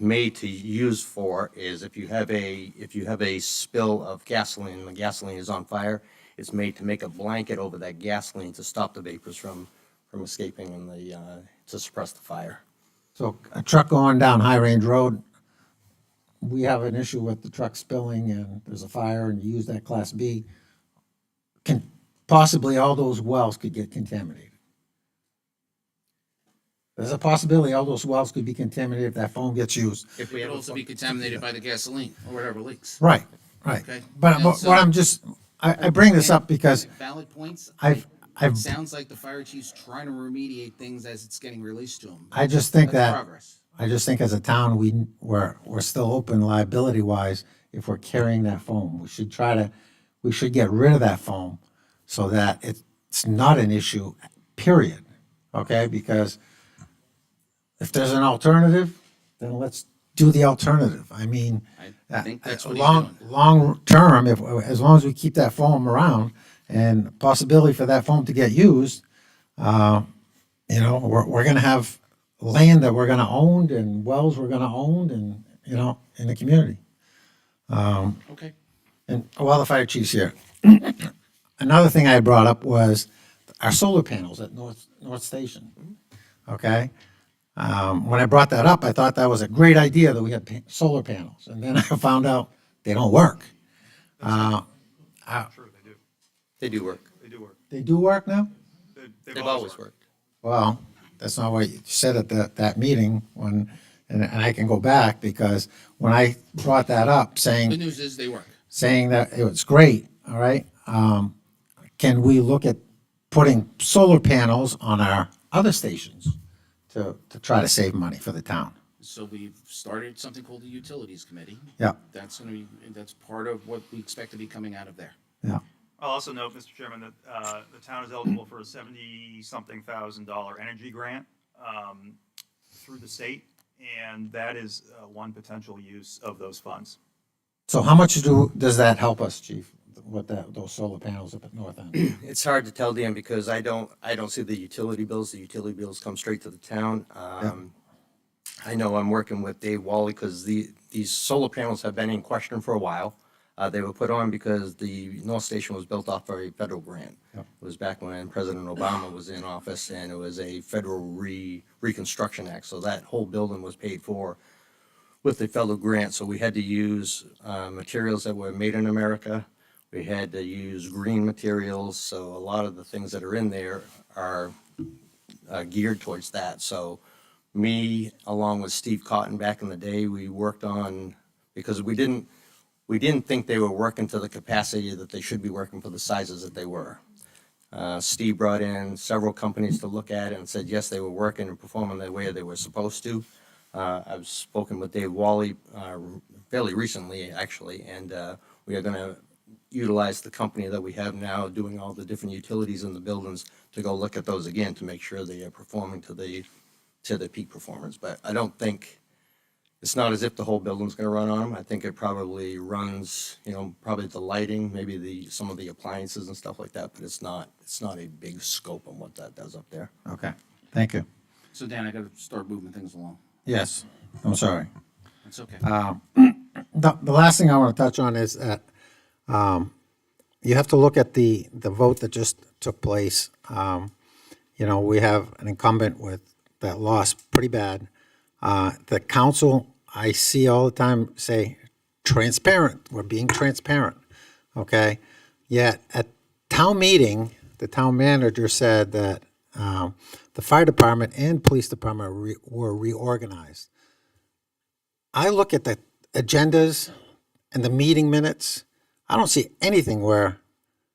made to use for is if you have a spill of gasoline, the gasoline is on fire, it's made to make a blanket over that gasoline to stop the vapors from escaping and to suppress the fire. So a truck going down High Range Road, we have an issue with the truck spilling and there's a fire and you use that Class B, possibly all those wells could get contaminated. There's a possibility all those wells could be contaminated if that foam gets used. If we It have could a also be contaminated by the gasoline or whatever leaks. Right. Okay. But And what so- I'm just, I bring this up because Valid points. I've It sounds like the fire chief's trying to remediate things as it's getting released to him. I just think That's that, progress. I just think as a town, we're still open liability wise if we're carrying that foam. We should get rid of that foam so that it's not an issue, period. Okay, because if there's an alternative, then let's do the alternative. I mean, I think that's what he's long term, as long as we keep that foam around and possibility for that foam to get used, we're going to have land that we're going to own and wells we're going to own and, in the community. Okay. And while the fire chief's here, another thing I had brought up was our solar panels at North Station. Okay? When I brought that up, I thought that was a great idea that we had solar panels. And then I found out they don't work. They do work. They do work now? They've always worked. Well, that's not what you said at that meeting and I can go back because when I brought that up The saying news is they work. that it was great, all right? Can we look at putting solar panels on our other stations to try to save money for the town? So we've started something called the Utilities Committee. Yeah. That's part of what we expect to be coming out of there. Yeah. I'll also note, Mr. Chairman, that the town is eligible for a $70-something thousand energy grant through the state, and that is one potential use of those funds. So how much does that help us, Chief, with those solar panels up at North End? It's hard to tell, Dan, because I don't see the utility bills. The utility bills come straight to the town. I know I'm working with Dave Wally because these solar panels have been in question for a while. They were put on because the North Station was built off of a federal grant. Yep. It was back when President Obama was in office, and it was a federal Reconstruction Act. So that whole building was paid for with the federal grant. So we had to use materials that were made in America. We had to use green materials. So a lot of the things that are in there are geared towards that. So me, along with Steve Cotton back in the day, we worked on, because we didn't think they were working to the capacity that they should be working for the sizes that they were. Steve brought in several companies to look at it and said, yes, they were working and performing the way they were supposed to. I've spoken with Dave Wally fairly recently, actually, and we are going to utilize the company that we have now doing all the different utilities in the buildings to go look at those again to make sure they are performing to the peak performance. But I don't think, it's not as if the whole building's going to run on them. I think it probably runs, probably the lighting, maybe some of the appliances and stuff like that, but it's not a big scope on what that does up there. Okay, thank you. So Dan, I gotta start moving things along. Yes, I'm sorry. That's okay. The last thing I want to touch on is that you have to look at the vote that just took place. We have an incumbent that lost pretty bad. The council, I see all the time say, transparent, we're being transparent, okay? Yet at town meeting, the town manager said that the fire department and police department were reorganized. I look at the agendas and the meeting minutes, I don't see anything where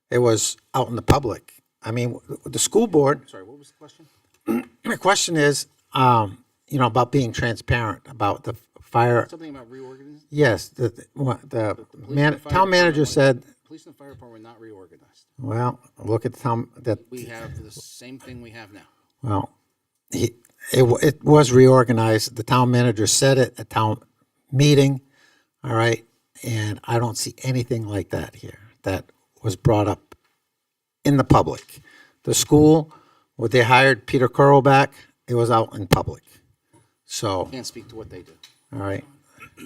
it was out in the public. I mean, the school board. Sorry, what was the question? My question is, about being transparent about the fire. Something about reorganizing? Yes, town manager said. Police and fire department were not reorganized. Well, look at the town that. We have the same thing we have now. Well, it was reorganized. The town manager said it at town meeting. All right, And I don't see anything like that here that was brought up in the public. The school, where they hired Peter Curl back, it was out in public. So, Can't speak to what they do. all right.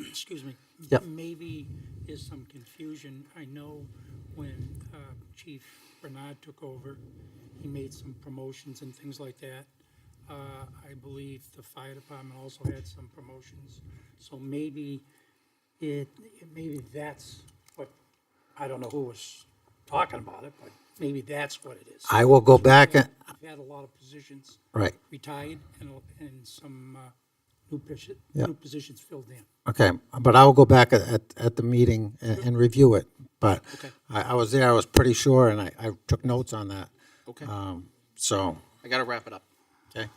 Excuse me. Yep. Maybe there's some confusion. I know when Chief Bernard took over, he made some promotions and things like that. I believe the fire department also had some promotions. So maybe maybe that's what, I don't know who was talking about it, but maybe that's what it is. I will go back and, We've had a lot of positions right. retired and some Yep. new positions filled in. Okay, but I will go back at the meeting and review it. But Okay. I was there, I was pretty sure, and I took notes on that. Okay. So, I got to wrap it up. okay,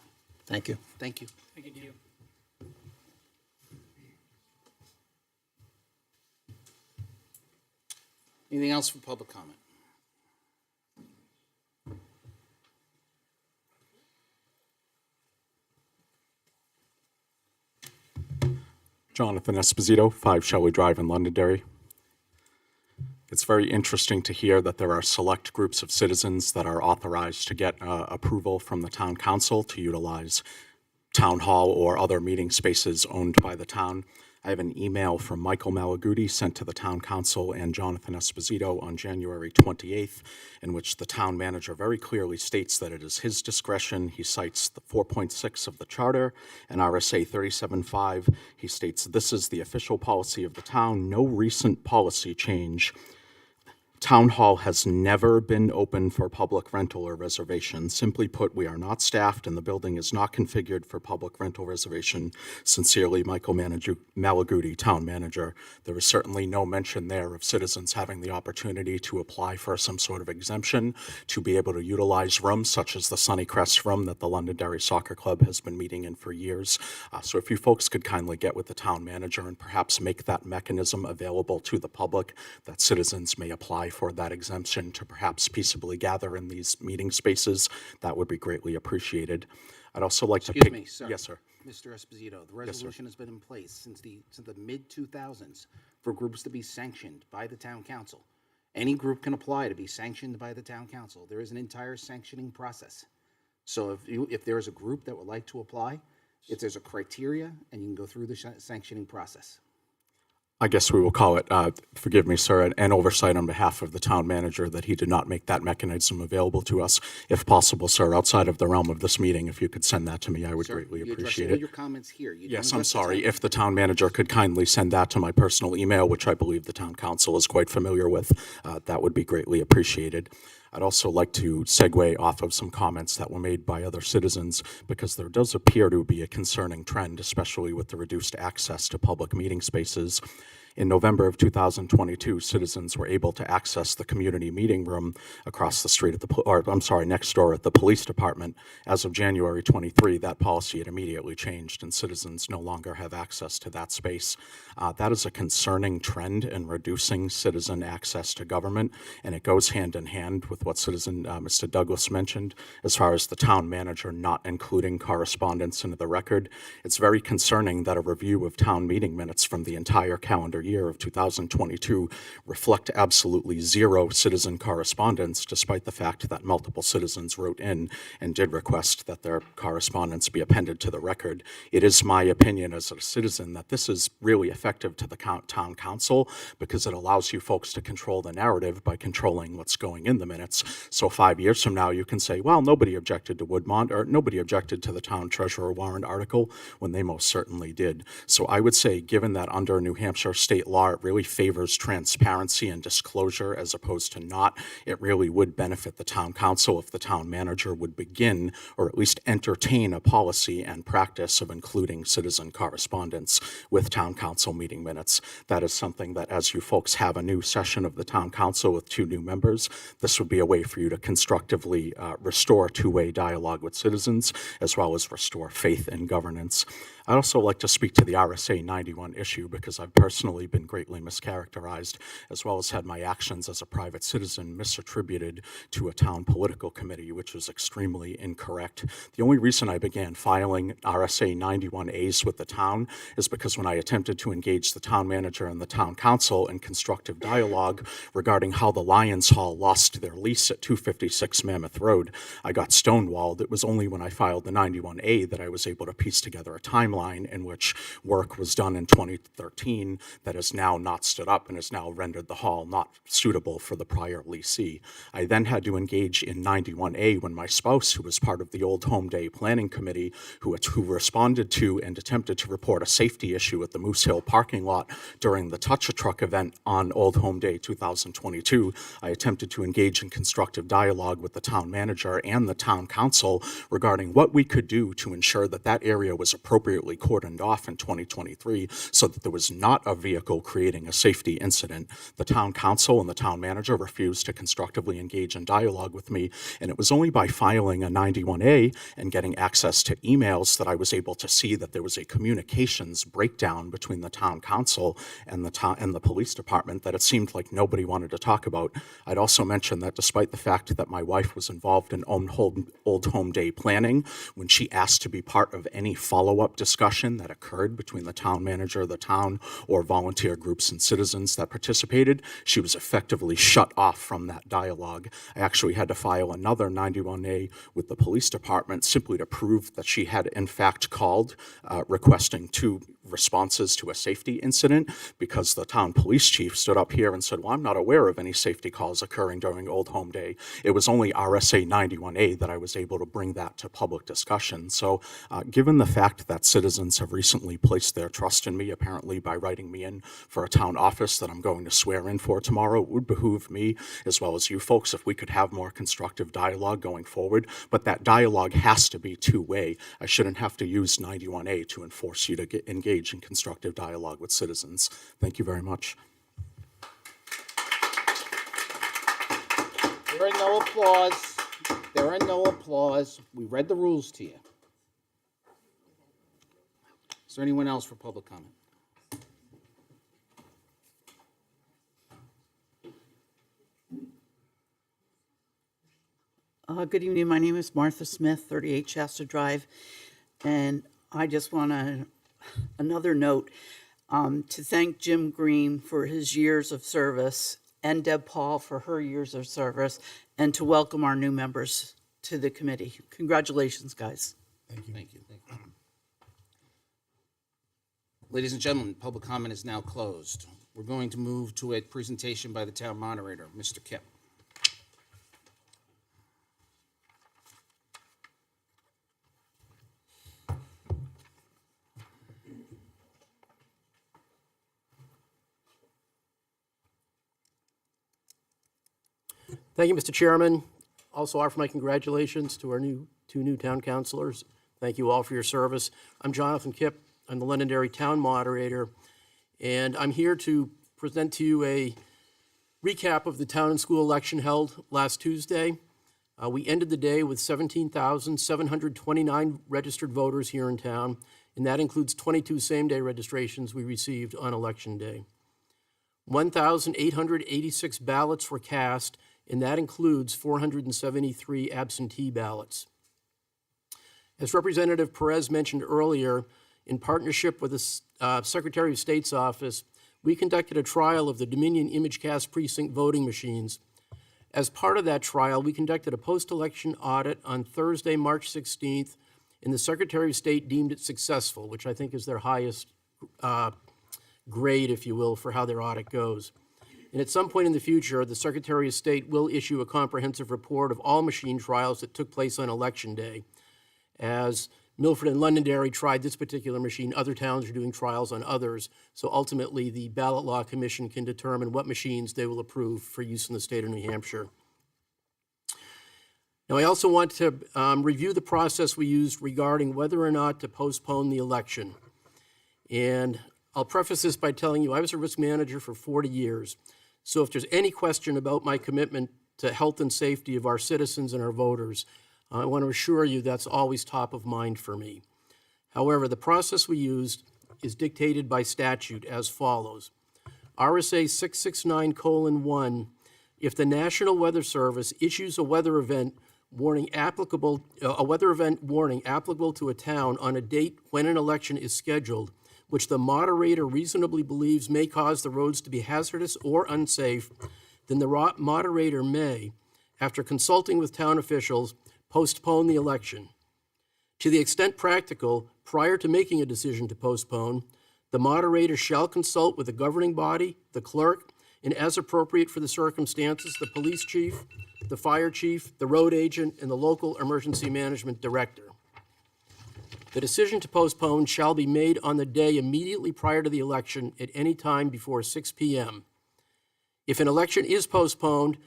thank you. Thank you. Thank you. Anything else for public comment? Jonathan Esposito, 5 Shelley Drive in Londonderry. It's very interesting to hear that there are select groups of citizens that are authorized to get approval from the town council to utilize town hall or other meeting spaces owned by the town. I have an email from Michael Malaguti sent to the town council and Jonathan Esposito on January 28th, in which the town manager very clearly states that it is his discretion. He cites the 4.6 of the charter and RSA 37.5. He states this is the official policy of the town. No recent policy change. Town hall has never been open for public rental or reservation. Simply put, we are not staffed and the building is not configured for public rental reservation. Sincerely, Michael Malaguti, Town Manager. There is certainly no mention there of citizens having the opportunity to apply for some sort of exemption to be able to utilize rooms such as the Sunnycrest room that the Londonderry Soccer Club has been meeting in for years. So if you folks could kindly get with the Town Manager and perhaps make that mechanism available to the public, that citizens may apply for that exemption to perhaps peaceably gather in these meeting spaces, that would be greatly appreciated. I'd also like to Excuse me, sir. Yes, sir. Mr. Esposito, the Yes, sir. resolution has been in place since the mid-2000s for groups to be sanctioned by the town council. Any group can apply to be sanctioned by the town council. There is an entire sanctioning process. So if there is a group that would like to apply, if there's a criteria, and you can go through the sanctioning process. I guess we will call it, forgive me, sir, an oversight on behalf of the town manager that he did not make that mechanism available to us. If possible, sir, outside of the realm of this meeting, if you could send that to me, I would Sir, greatly you address appreciate all it. your comments here. You don't Yes, I'm address the sorry. town- If the town manager could kindly send that to my personal email, which I believe the town council is quite familiar with, that would be greatly appreciated. I'd also like to segue off of some comments that were made by other citizens, because there does appear to be a concerning trend, especially with the reduced access to public meeting spaces. In November of 2022, citizens were able to access the community meeting room across the street at next door at the police department. As of January 23, that policy had immediately changed and citizens no longer have access to that space. That is a concerning trend in reducing citizen access to government, and it goes hand in hand with what citizen Mr. Douglas mentioned as far as the town manager not including correspondence into the record. It's very concerning that a review of town meeting minutes from the entire calendar year of 2022 reflect absolutely zero citizen correspondence, despite the fact that multiple citizens wrote in and did request that their correspondence be appended to the record. It is my opinion as a citizen that this is really effective to the town council, because it allows you folks to control the narrative by controlling what's going in the minutes. So 5 years from now, you can say, well, nobody objected to Woodmont, or nobody objected to the town treasurer warrant article, when they most certainly did. So I would say, given that under New Hampshire state law, it really favors transparency and disclosure as opposed to not, it really would benefit the town council if the town manager would begin, or at least entertain, a policy and practice of including citizen correspondence with town council meeting minutes. That is something that, as you folks have a new session of the town council with 2 new members, this would be a way for you to constructively restore two-way dialogue with citizens, as well as restore faith in governance. I'd also like to speak to the RSA 91 issue, because I've personally unfortunately been greatly mischaracterized, as well as had my actions as a private citizen misattributed to a town political committee, which was extremely incorrect. The only reason I began filing RSA 91As with the town is because when I attempted to engage the town manager and the town council in constructive dialogue regarding how the Lions Hall lost their lease at 256 Mammoth Road, I got stonewalled. It was only when I filed the 91A that I was able to piece together a timeline in which work was done in 2013 that has now not stood up and has now rendered the hall not suitable for the prior leasee. I then had to engage in 91A when my spouse, who was part of the Old Home Day Planning Committee, who responded to and attempted to report a safety issue at the Moose Hill parking lot during the Touch-a-Truck event on Old Home Day 2022, I attempted to engage in constructive dialogue with the town manager and the town council regarding what we could do to ensure that that area was appropriately cordoned off in 2023 so that there was not a vehicle creating a safety incident. The town council and the town manager refused to constructively engage in dialogue with me, and it was only by filing a 91A and getting access to emails that I was able to see that there was a communications breakdown between the town council and the police department that it seemed like nobody wanted to talk about. I'd also mention that despite the fact that my wife was involved in Old Home Day planning, when she asked to be part of any follow-up discussion that occurred between the town manager, the town, or volunteer groups and citizens that participated, she was effectively shut off from that dialogue. I actually had to file another 91A with the police department simply to prove that she had in fact called requesting 2 responses to a safety incident, because the town police chief stood up here and said, well, I'm not aware of any safety calls occurring during Old Home Day. It was only RSA 91A that I was able to bring that to public discussion. So given the fact that citizens have recently placed their trust in me, apparently by writing me in for a town office that I'm going to swear in for tomorrow, it would behoove me, as well as you folks, if we could have more constructive dialogue going forward. But that dialogue has to be two-way. I shouldn't have to use 91A to enforce you to engage in constructive dialogue with citizens. Thank you very much. There are no applause. There are no applause. We read the rules to you. Is there anyone else for public comment? Good evening. My name is Martha Smith, 38 Shasta Drive, and I just want to, another note, to thank Jim Green for his years of service and Deb Paul for her years of service, and to welcome our new members to the committee. Congratulations, guys. Thank you. Thank you. Thank you. Ladies and gentlemen, public comment is now closed. We're going to move to a presentation by the town moderator, Mr. Kipp. Thank you, Mr. Chairman. Also offer my congratulations to our two new town councilors. Thank you all for your service. I'm Jonathan Kipp. I'm the Londonderry Town Moderator, and I'm here to present to you a recap of the town and school election held last Tuesday. We ended the day with 17,729 registered voters here in town, and that includes 22 same-day registrations we received on Election Day. 1,886 ballots were cast, and that includes 473 absentee ballots. As Representative Perez mentioned earlier, in partnership with the Secretary of State's office, we conducted a trial of the Dominion ImageCast precinct voting machines. As part of that trial, we conducted a post-election audit on Thursday, March 16th, and the Secretary of State deemed it successful, which I think is their highest grade, if you will, for how their audit goes. And at some point in the future, the Secretary of State will issue a comprehensive report of all machine trials that took place on Election Day. As Milford and Londonderry tried this particular machine, other towns are doing trials on others, so ultimately the Ballot Law Commission can determine what machines they will approve for use in the state of New Hampshire. Now, I also want to review the process we used regarding whether or not to postpone the election. And I'll preface this by telling you I was a risk manager for 40 years. So if there's any question about my commitment to health and safety of our citizens and our voters, I want to assure you that's always top of mind for me. However, the process we used is dictated by statute as follows. RSA 669:1, if the National Weather Service issues a weather event warning applicable to a town on a date when an election is scheduled, which the moderator reasonably believes may cause the roads to be hazardous or unsafe, then the moderator may, after consulting with town officials, postpone the election. To the extent practical, prior to making a decision to postpone, the moderator shall consult with the governing body, the clerk, and as appropriate for the circumstances, the police chief, the fire chief, the road agent, and the local emergency management director. The decision to postpone shall be made on the day immediately prior to the election at any time before 6 p.m. If an election is postponed,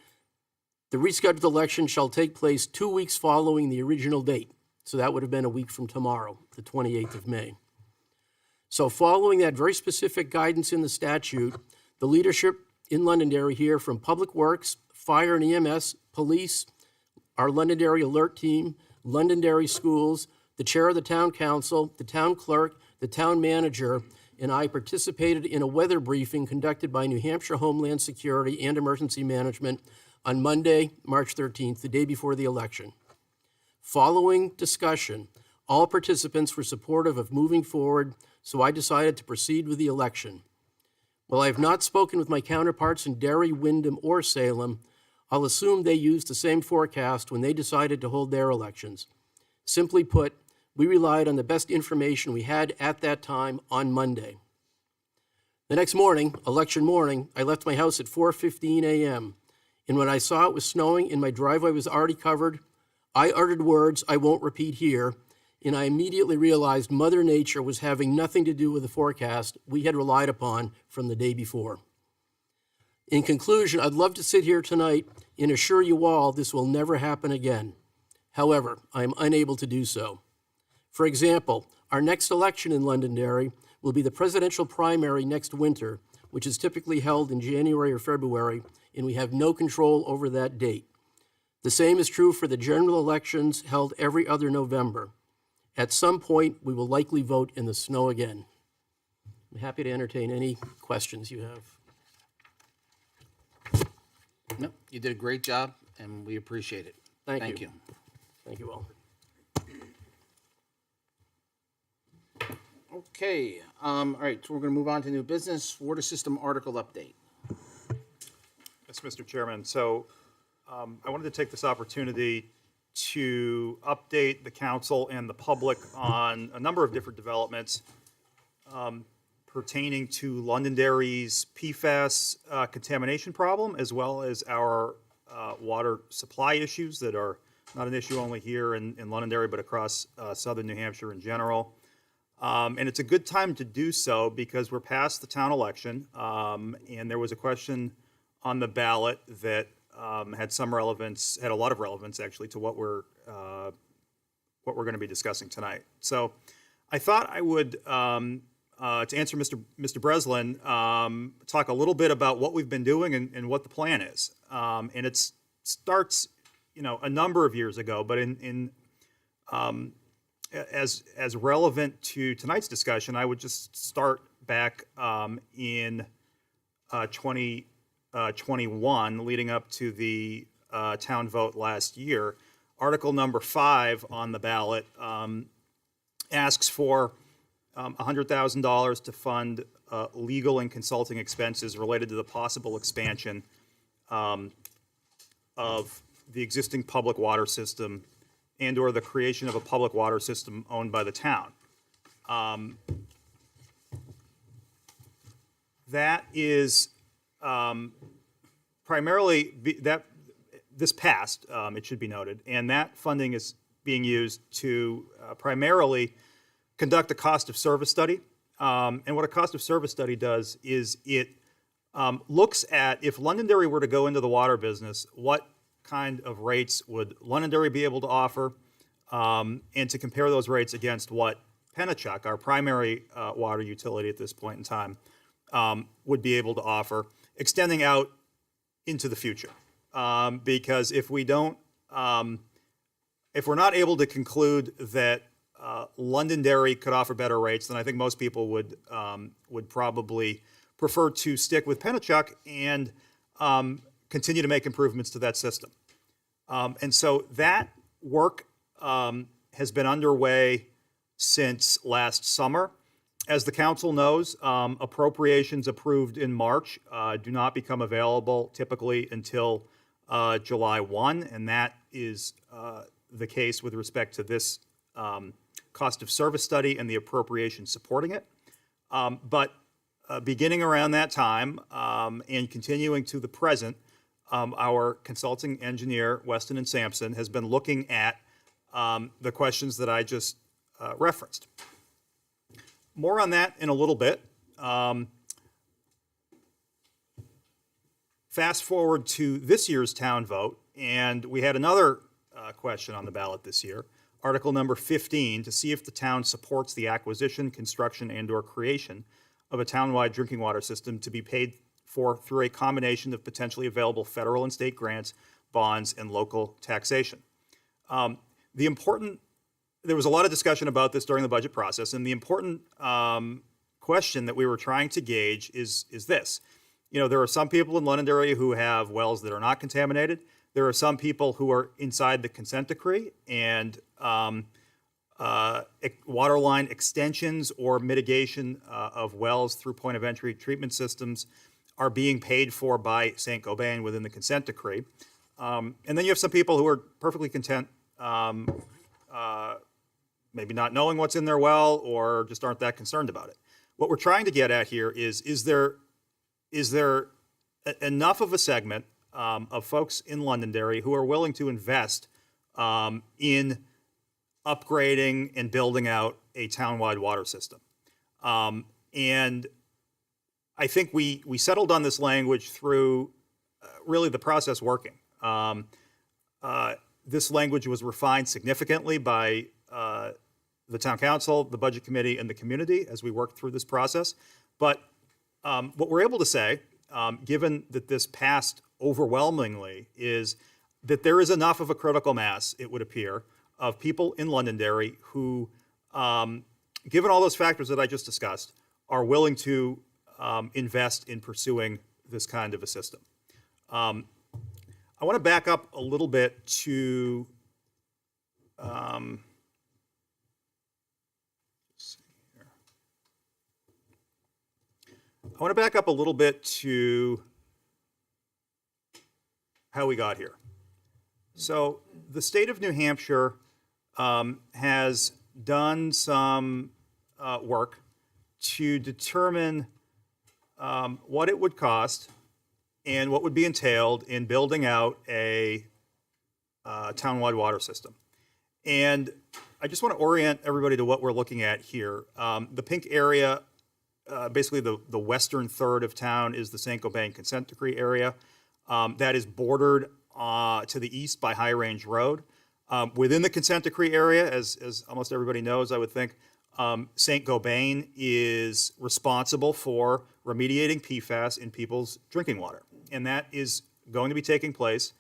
the rescheduled election shall take place 2 weeks following the original date. So that would have been a week from tomorrow, the 28th of May. So following that very specific guidance in the statute, the leadership in Londonderry here from Public Works, Fire and EMS, Police, our Londonderry Alert Team, Londonderry Schools, the chair of the town council, the town clerk, the town manager, and I participated in a weather briefing conducted by New Hampshire Homeland Security and Emergency Management on Monday, March 13th, the day before the election. Following discussion, all participants were supportive of moving forward, so I decided to proceed with the election. While I have not spoken with my counterparts in Derry, Wyndham, or Salem, I'll assume they used the same forecast when they decided to hold their elections. Simply put, we relied on the best information we had at that time on Monday. The next morning, election morning, I left my house at 4:15 a.m., and when I saw it was snowing and my driveway was already covered, I uttered words I won't repeat here, and I immediately realized Mother Nature was having nothing to do with the forecast we had relied upon from the day before. In conclusion, I'd love to sit here tonight and assure you all this will never happen again. However, I am unable to do so. For example, our next election in Londonderry will be the presidential primary next winter, which is typically held in January or February, and we have no control over that date. The same is true for the general elections held every other November. At some point, we will likely vote in the snow again. I'm happy to entertain any questions you have. No, you did a great job, and we appreciate it. Thank you. Thank you all. Okay, all right, so we're going to move on to new business, water system article update. Yes, Mr. Chairman. So I wanted to take this opportunity to update the council and the public on a number of different developments pertaining to Londonderry's PFAS contamination problem, as well as our water supply issues that are not an issue only here in Londonderry, but across southern New Hampshire in general. And it's a good time to do so because we're past the town election, and there was a question on the ballot that had some relevance, had a lot of relevance actually to what we're going to be discussing tonight. So I thought I would, to answer Mr. Breslin, talk a little bit about what we've been doing and what the plan is. And it starts, a number of years ago, but as relevant to tonight's discussion, I would just start back in 2021, leading up to the town vote last year. Article number 5 on the ballot asks for $100,000 to fund legal and consulting expenses related to the possible expansion of the existing public water system and or the creation of a public water system owned by the town. That is primarily, this passed, it should be noted, and that funding is being used to primarily conduct a cost of service study. And what a cost of service study does is it looks at, if Londonderry were to go into the water business, what kind of rates would Londonderry be able to offer, and to compare those rates against what Pennachuck, our primary water utility at this point in time, would be able to offer, extending out into the future. Because if we don't, if we're not able to conclude that Londonderry could offer better rates, then I think most people would probably preferred to stick with Pennachuck and continue to make improvements to that system. And so that work has been underway since last summer. As the council knows, appropriations approved in March do not become available typically until July 1, and that is the case with respect to this cost of service study and the appropriation supporting it. But beginning around that time and continuing to the present, our consulting engineer, Weston and Sampson, has been looking at the questions that I just referenced. More on that in a little bit. Fast forward to this year's town vote, and we had another question on the ballot this year, Article number 15, to see if the town supports the acquisition, construction, and/or creation of a townwide drinking water system to be paid for through a combination of potentially available federal and state grants, bonds, and local taxation. There was a lot of discussion about this during the budget process, and the important question that we were trying to gauge is this. You know, there are some people in Londonderry who have wells that are not contaminated. There are some people who are inside the consent decree, and water line extensions or mitigation of wells through point of entry treatment systems are being paid for by St. Gobain within the consent decree. And then you have some people who are perfectly content, maybe not knowing what's in their well or just aren't that concerned about it. What we're trying to get at here is there enough of a segment of folks in Londonderry who are willing to invest in upgrading and building out a townwide water system? And I think we settled on this language through really the process working. This language was refined significantly by the town council, the budget committee, and the community as we worked through this process. But what we're able to say, given that this passed overwhelmingly, is that there is enough of a critical mass, it would appear, of people in Londonderry who, given all those factors that I just discussed, are willing to invest in pursuing this kind of a system. I want to back up a little bit to how we got here. So the state of New Hampshire has done some work to determine what it would cost and what would be entailed in building out a townwide water system. And I just want to orient everybody to what we're looking at here. The pink area, basically the western third of town, is the St. Gobain consent decree area. That is bordered to the east by High Range Road. Within the consent decree area, as almost everybody knows, I would think, St. Gobain is responsible for remediating PFAS in people's drinking water. And that is going to be taking place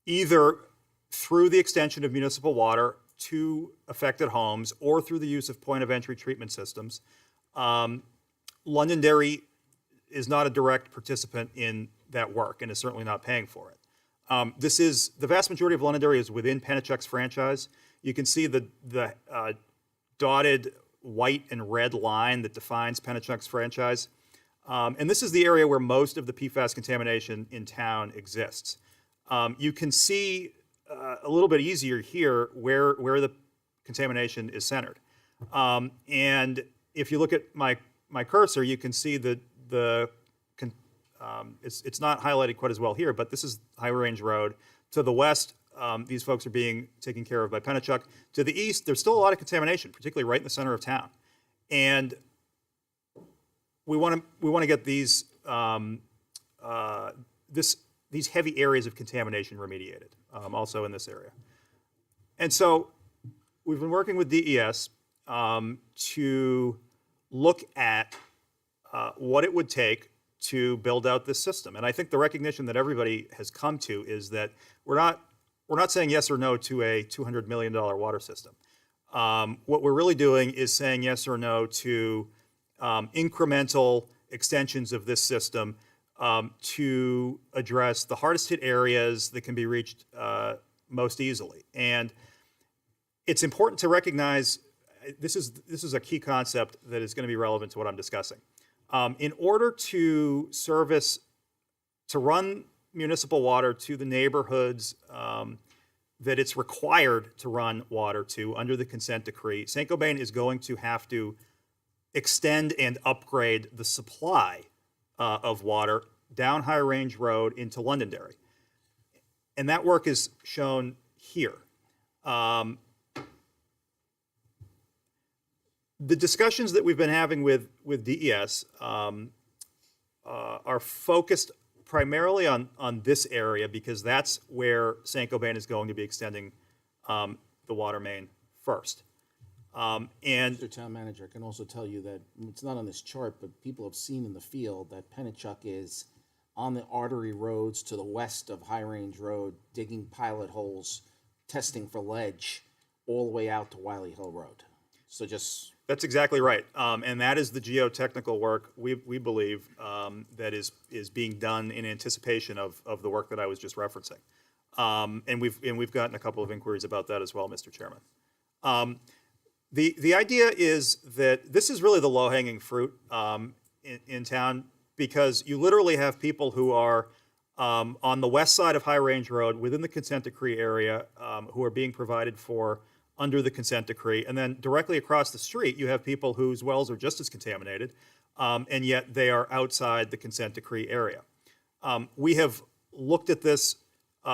either through the extension of municipal water to affected homes or through the use of point of entry treatment systems. Londonderry is not a direct participant in that work and is certainly not paying for it. The vast majority of Londonderry is within Pennachuck's franchise. You can see the dotted white and red line that defines Pennachuck's franchise. And this is the area where most of the PFAS contamination in town exists. You can see a little bit easier here where the contamination is centered. And if you look at my cursor, you can see that it's not highlighted quite as well here, but this is High Range Road. To the west, these folks are being taken care of by Pennachuck. To the east, there's still a lot of contamination, particularly right in the center of town. And we want to get these heavy areas of contamination remediated, also in this area. And so we've been working with DES to look at what it would take to build out this system. And I think the recognition that everybody has come to is that we're not saying yes or no to a $200 million water system. What we're really doing is saying yes or no to incremental extensions of this system to address the hardest hit areas that can be reached most easily. And it's important to recognize this is a key concept that is going to be relevant to what I'm discussing. In order to run municipal water to the neighborhoods that it's required to run water to under the consent decree, Saint-Gobain is going to have to extend and upgrade the supply of water down High Range Road into Londonderry. And that work is shown here. The discussions that we've been having with DES are focused primarily on this area because that's where Saint-Gobain is going to be extending the water main first. And Mr. Town Manager, I can also tell you that it's not on this chart, but people have seen in the field that Pennachuck is on the artery roads to the west of High Range Road, digging pilot holes, testing for ledge, all the way out to Wiley Hill Road. So just... That's exactly right. And that is the geotechnical work we believe that is being done in anticipation of the work that I was just referencing. And we've gotten a couple of inquiries about that as well, Mr. Chairman. The idea is that this is really the low-hanging fruit in town because you literally have people who are on the west side of High Range Road within the consent decree area who are being provided for under the consent decree. And then directly across the street, you have people whose wells are just as contaminated, and yet they are outside the consent decree area. We have looked at this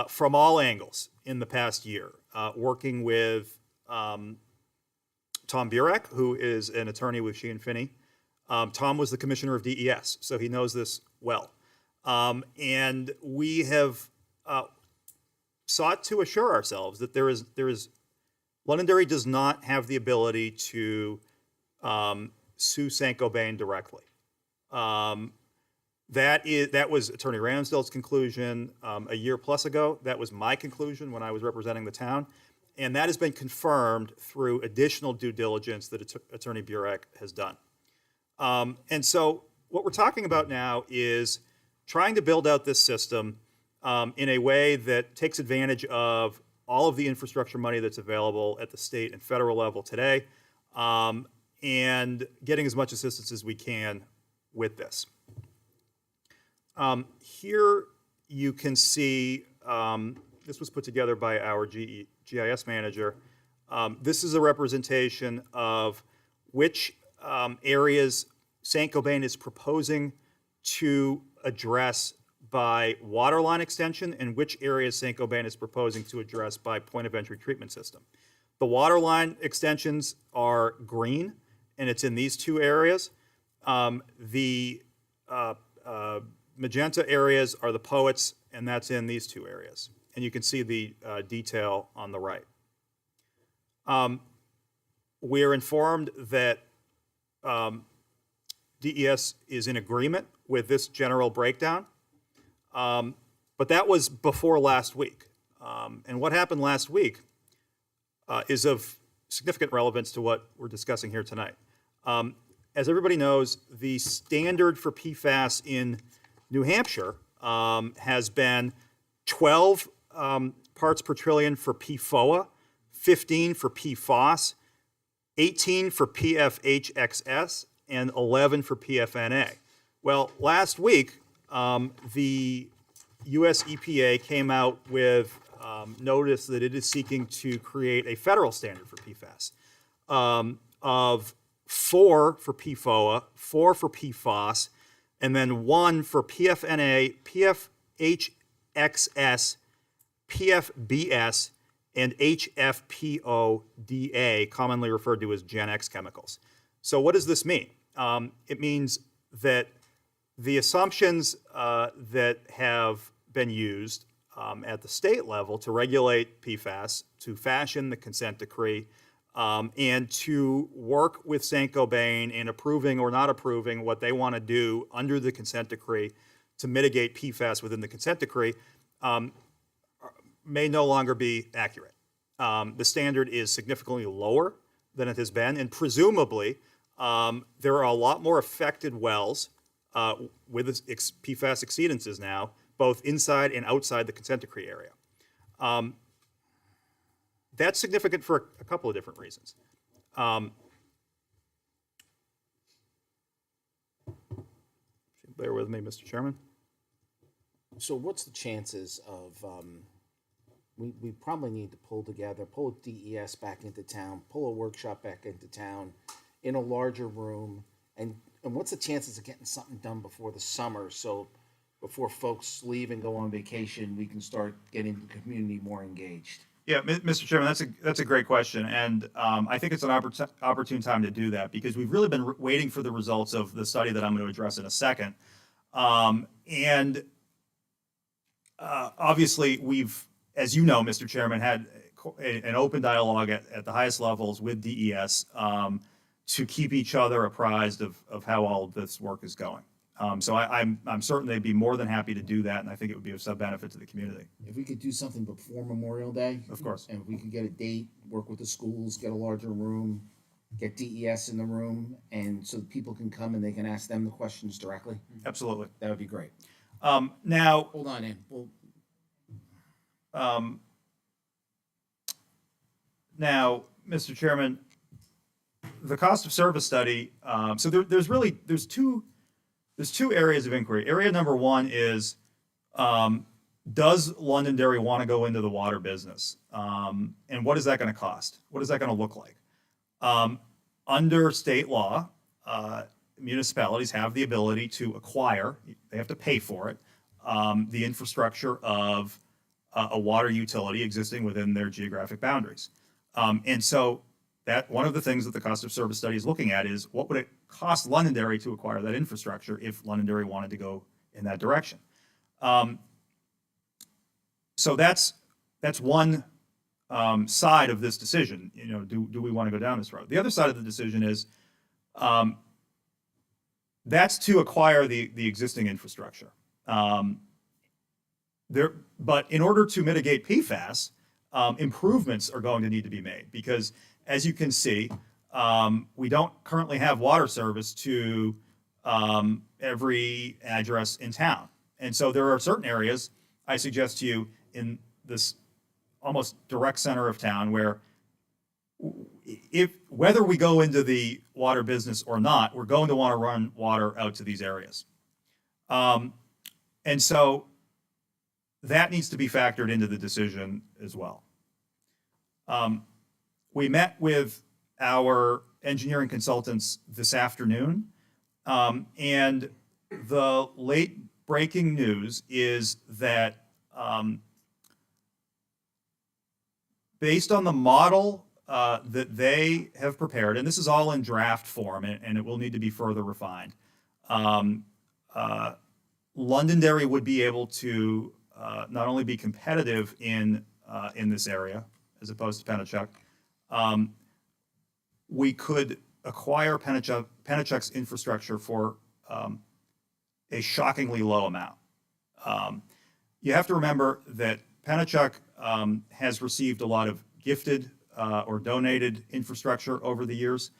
from all angles in the past year, working with Tom Burek, who is an attorney with Sheehan Finney. Tom was the commissioner of DES, so he knows this well. And we have sought to assure ourselves that there is Londonderry does not have the ability to sue Saint-Gobain directly. That was Attorney Ramsdale's conclusion a year plus ago. That was my conclusion when I was representing the town. And that has been confirmed through additional due diligence that Attorney Burek has done. And so what we're talking about now is trying to build out this system in a way that takes advantage of all of the infrastructure money that's available at the state and federal level today, and getting as much assistance as we can with this. Here you can see, this was put together by our GIS manager. This is a representation of which areas Saint-Gobain is proposing to address by water line extension and which areas Saint-Gobain is proposing to address by point of entry treatment system. The water line extensions are green, and it's in these two areas. The magenta areas are the Poets, and that's in these two areas. And you can see the detail on the right. We are informed that DES is in agreement with this general breakdown. But that was before last week. And what happened last week is of significant relevance to what we're discussing here tonight. As everybody knows, the standard for PFAS in New Hampshire has been 12 parts per trillion for PFOA, 15 for PFOS, 18 for PFHXS, and 11 for PFNA. Well, last week, the US EPA came out with notice that it is seeking to create a federal standard for PFAS of 4 for PFOA, 4 for PFOS, and then 1 for PFNA, PFHXS, PFBS, and HFPODA, commonly referred to as Gen X chemicals. So what does this mean? It means that the assumptions that have been used at the state level to regulate PFAS, to fashion the consent decree, and to work with Saint-Gobain in approving or not approving what they want to do under the consent decree to mitigate PFAS within the consent decree, may no longer be accurate. The standard is significantly lower than it has been, and presumably there are a lot more affected wells with PFAS exceedances now, both inside and outside the consent decree area. That's significant for a couple of different reasons. Bear with me, Mr. Chairman. So what's the chances of, we probably need to pull DES back into town, pull a workshop back into town in a larger room, and what's the chances of getting something done before the summer, so before folks leave and go on vacation, we can start getting the community more engaged? Yeah, Mr. Chairman, that's a great question, and I think it's an opportune time to do that because we've really been waiting for the results of the study that I'm going to address in a second, and obviously we've, as you know, Mr. Chairman, had an open dialogue at the highest levels with DES to keep each other apprised of how all of this work is going. So I'm certain they'd be more than happy to do that, and I think it would be of some benefit to the community. If we could do something before Memorial Day. Of course. And if we could get a date, work with the schools, get a larger room, get DES in the room, and so people can come and they can ask them the questions directly. Absolutely. That would be great. Now, hold on in. Well, now, Mr. Chairman, the cost of service study. So there's two areas of inquiry. Area number one is, does Londonderry want to go into the water business? And what is that going to cost? What is that going to look like? Under state law, municipalities have the ability to acquire, they have to pay for it, the infrastructure of a water utility existing within their geographic boundaries. And so that one of the things that the cost of service study is looking at is what would it cost Londonderry to acquire that infrastructure if Londonderry wanted to go in that direction. So that's one side of this decision. You know, do we want to go down this road? The other side of the decision is that's to acquire the existing infrastructure. But in order to mitigate PFAS, improvements are going to need to be made because, as you can see, we don't currently have water service to every address in town. And so there are certain areas, I suggest to you, in this almost direct center of town where whether we go into the water business or not, we're going to want to run water out to these areas. And so that needs to be factored into the decision as well. We met with our engineering consultants this afternoon, and the late breaking news is that based on the model that they have prepared, and this is all in draft form and it will need to be further refined, Londonderry would be able to not only be competitive in this area as opposed to Pennachuck, we could acquire Pennachuck's infrastructure for a shockingly low amount. You have to remember that Pennachuck has received a lot of gifted or donated infrastructure over the years.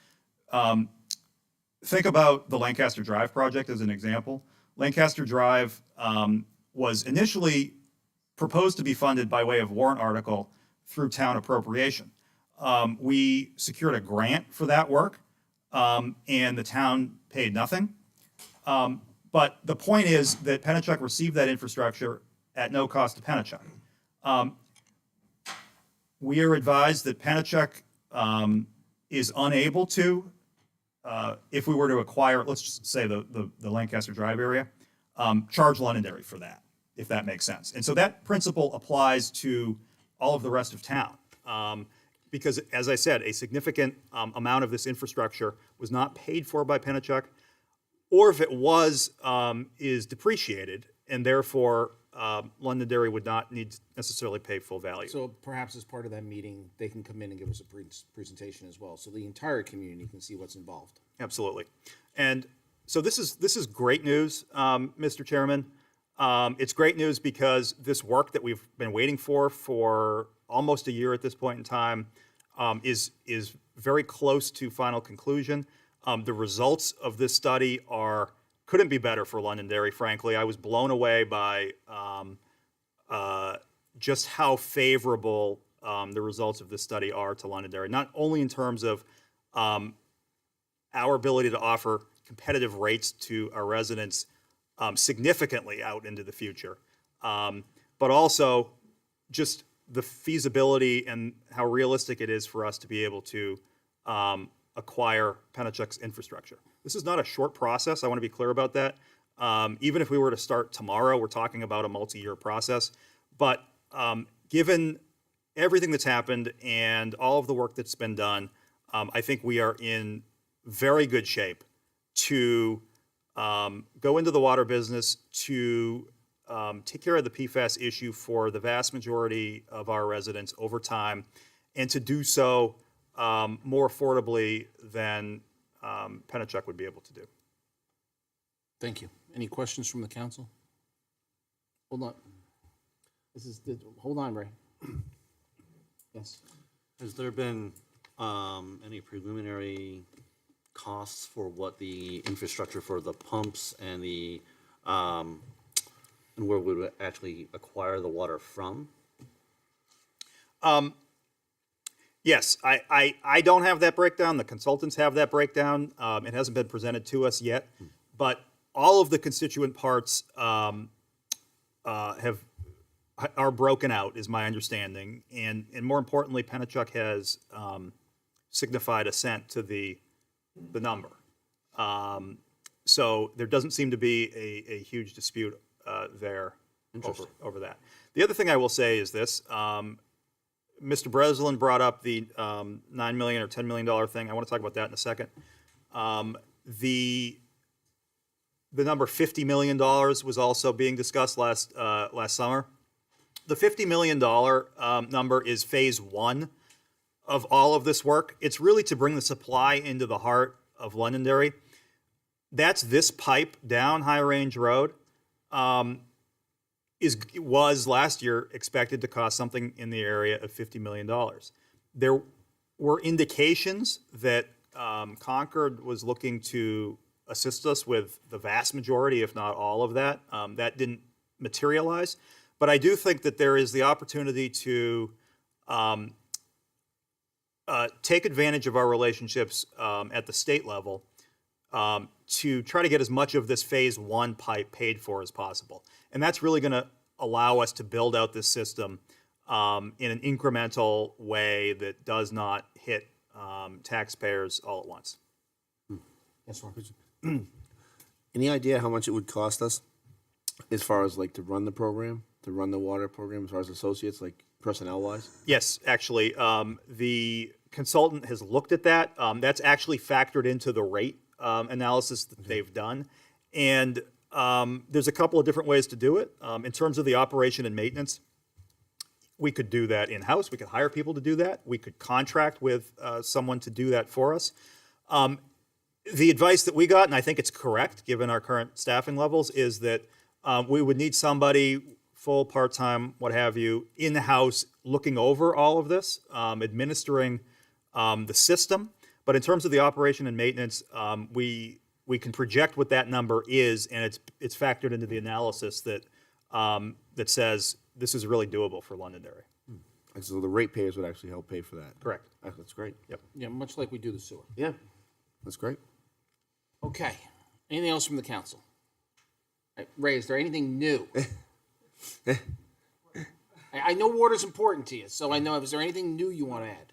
Think about the Lancaster Drive project as an example. Lancaster Drive was initially proposed to be funded by way of warrant article through town appropriation. We secured a grant for that work, and the town paid nothing. But the point is that Pennachuck received that infrastructure at no cost to Pennachuck. We are advised that Pennachuck is unable to, if we were to acquire, let's just say the Lancaster Drive area, charge Londonderry for that, if that makes sense. And so that principle applies to all of the rest of town. Because, as I said, a significant amount of this infrastructure was not paid for by Pennachuck, or if it was, is depreciated, and therefore Londonderry would not need to necessarily pay full value. So perhaps as part of that meeting, they can come in and give us a presentation as well, so the entire community can see what's involved. Absolutely. And so this is great news, Mr. Chairman. It's great news because this work that we've been waiting for almost a year at this point in time is very close to final conclusion. The results of this study couldn't be better for Londonderry, frankly. I was blown away by just how favorable the results of this study are to Londonderry, not only in terms of our ability to offer competitive rates to our residents significantly out into the future, but also just the feasibility and how realistic it is for us to be able to acquire Penachuk's infrastructure. This is not a short process. I want to be clear about that. Even if we were to start tomorrow, we're talking about a multi-year process. But given everything that's happened and all of the work that's been done, I think we are in very good shape to go into the water business, to take care of the PFAS issue for the vast majority of our residents over time, and to do so more affordably than Penachuk would be able to do. Thank you. Any questions from the council? Hold on. Hold on, Ray. Yes. Has there been any preliminary costs for what the infrastructure for the pumps and the and where we would actually acquire the water from? Yes, I don't have that breakdown. The consultants have that breakdown. It hasn't been presented to us yet, but all of the constituent parts are broken out, is my understanding, and more importantly, Penachuk has signified assent to the number. So there doesn't seem to be a huge dispute there over that. The other thing I will say is this. Mr. Breslin brought up the $9 million or $10 million thing. I want to talk about that in a second. The number $50 million was also being discussed last summer. The $50 million number is phase one of all of this work. It's really to bring the supply into the heart of Londonderry. That's this pipe down High Range Road. Was last year expected to cost something in the area of $50 million. There were indications that Concord was looking to assist us with the vast majority, if not all of that. That didn't materialize. But I do think that there is the opportunity to take advantage of our relationships at the state level to try to get as much of this phase one pipe paid for as possible. And that's really going to allow us to build out this system in an incremental way that does not hit taxpayers all at once. Yes, Marcus. Any idea how much it would cost us as far as like to run the program, to run the water program, as far as associates, like personnel-wise? Yes, actually. The consultant has looked at that. That's actually factored into the rate analysis that they've done. And there's a couple of different ways to do it. In terms of the operation and maintenance, we could do that in-house. We could hire people to do that. We could contract with someone to do that for us. The advice that we got, and I think it's correct given our current staffing levels, is that we would need somebody full, part-time, what have you, in-house looking over all of this, administering the system. But in terms of the operation and maintenance, we can project what that number is, and it's factored into the analysis that that says this is really doable for Londonderry. So the ratepayers would actually help pay for that? Correct. That's great. Yep. Yeah, much like we do the sewer. Yeah, that's great. Okay. Anything else from the council? All right, Ray, is there anything new? I know water's important to you, so I know. Is there anything new you want to add?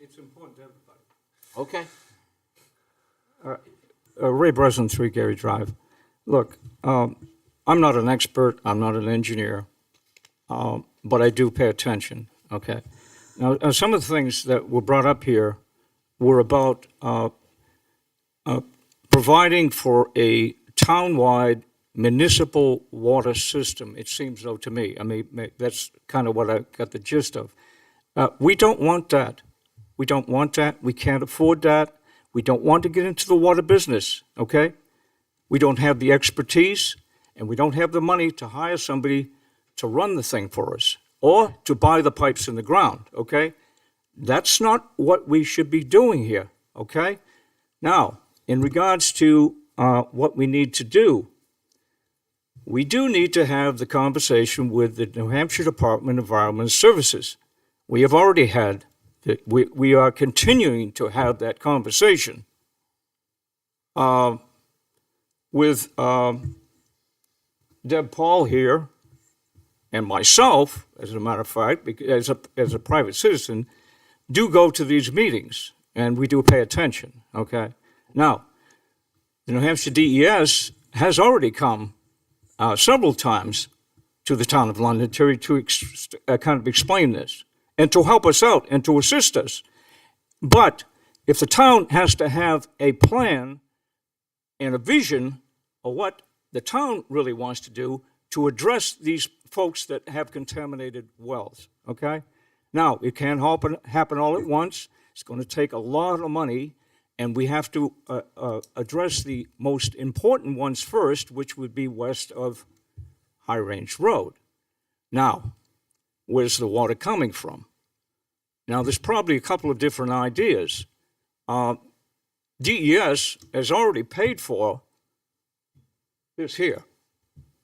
It's important to everybody. Okay. Ray Breslin, 3 Gary Drive. Look, I'm not an expert, I'm not an engineer, but I do pay attention, okay? Now, some of the things that were brought up here were about providing for a townwide municipal water system, it seems though to me. I mean, that's kind of what I got the gist of. We don't want that. We don't want that. We can't afford that. We don't want to get into the water business, okay? We don't have the expertise, and we don't have the money to hire somebody to run the thing for us or to buy the pipes in the ground, okay? That's not what we should be doing here, okay? Now, in regards to what we need to do, we do need to have the conversation with the New Hampshire Department of Environmental Services. We have already had, we are continuing to have that conversation with Deb Paul here and myself, as a matter of fact, as a private citizen, do go to these meetings, and we do pay attention, okay? Now, the New Hampshire DES has already come several times to the town of Londonderry to kind of explain this and to help us out and to assist us. But if the town has to have a plan and a vision of what the town really wants to do to address these folks that have contaminated wells, okay? Now, it can't happen all at once. It's going to take a lot of money, and we have to address the most important ones first, which would be west of High Range Road. Now, where's the water coming from? Now, there's probably a couple of different ideas. DES has already paid for this here.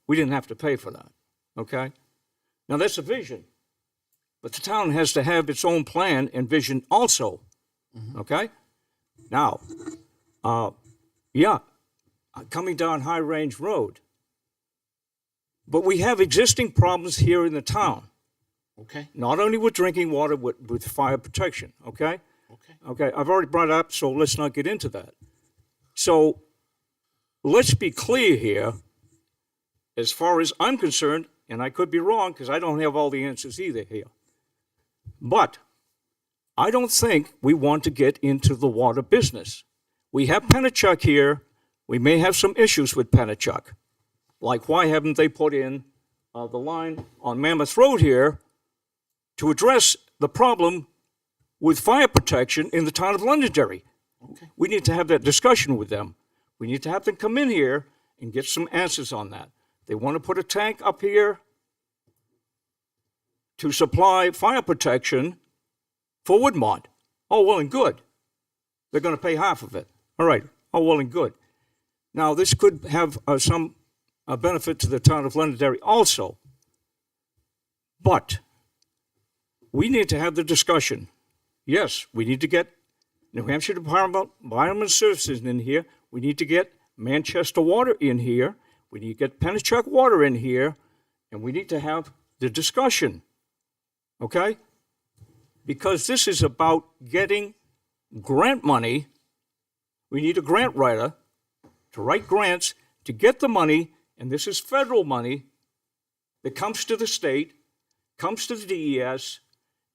We didn't have to pay for that, okay? Now, that's a vision. But the town has to have its own plan and vision also, okay? Now, coming down High Range Road. But we have existing problems here in the town. Okay. Not only with drinking water, with fire protection, okay? Okay, I've already brought it up, so let's not get into that. So let's be clear here. As far as I'm concerned, and I could be wrong because I don't have all the answers either here, but I don't think we want to get into the water business. We have Pennachuck here. We may have some issues with Pennachuck. Like, why haven't they put in the line on Mammoth Road here to address the problem with fire protection in the town of Londonderry? Okay. We need to have that discussion with them. We need to have them come in here and get some answers on that. They want to put a tank up here to supply fire protection for Woodmont. Oh, well and good. They're going to pay half of it. All right. Oh, well and good. Now, this could have some benefit to the town of Londonderry also. But we need to have the discussion. Yes, we need to get New Hampshire Department of Environmental Services in here. We need to get Manchester Water in here. We need to get Pennachuck Water in here. And we need to have the discussion. Okay? Because this is about getting grant money. We need a grant writer to write grants to get the money, and this is federal money that comes to the state, comes to the DES,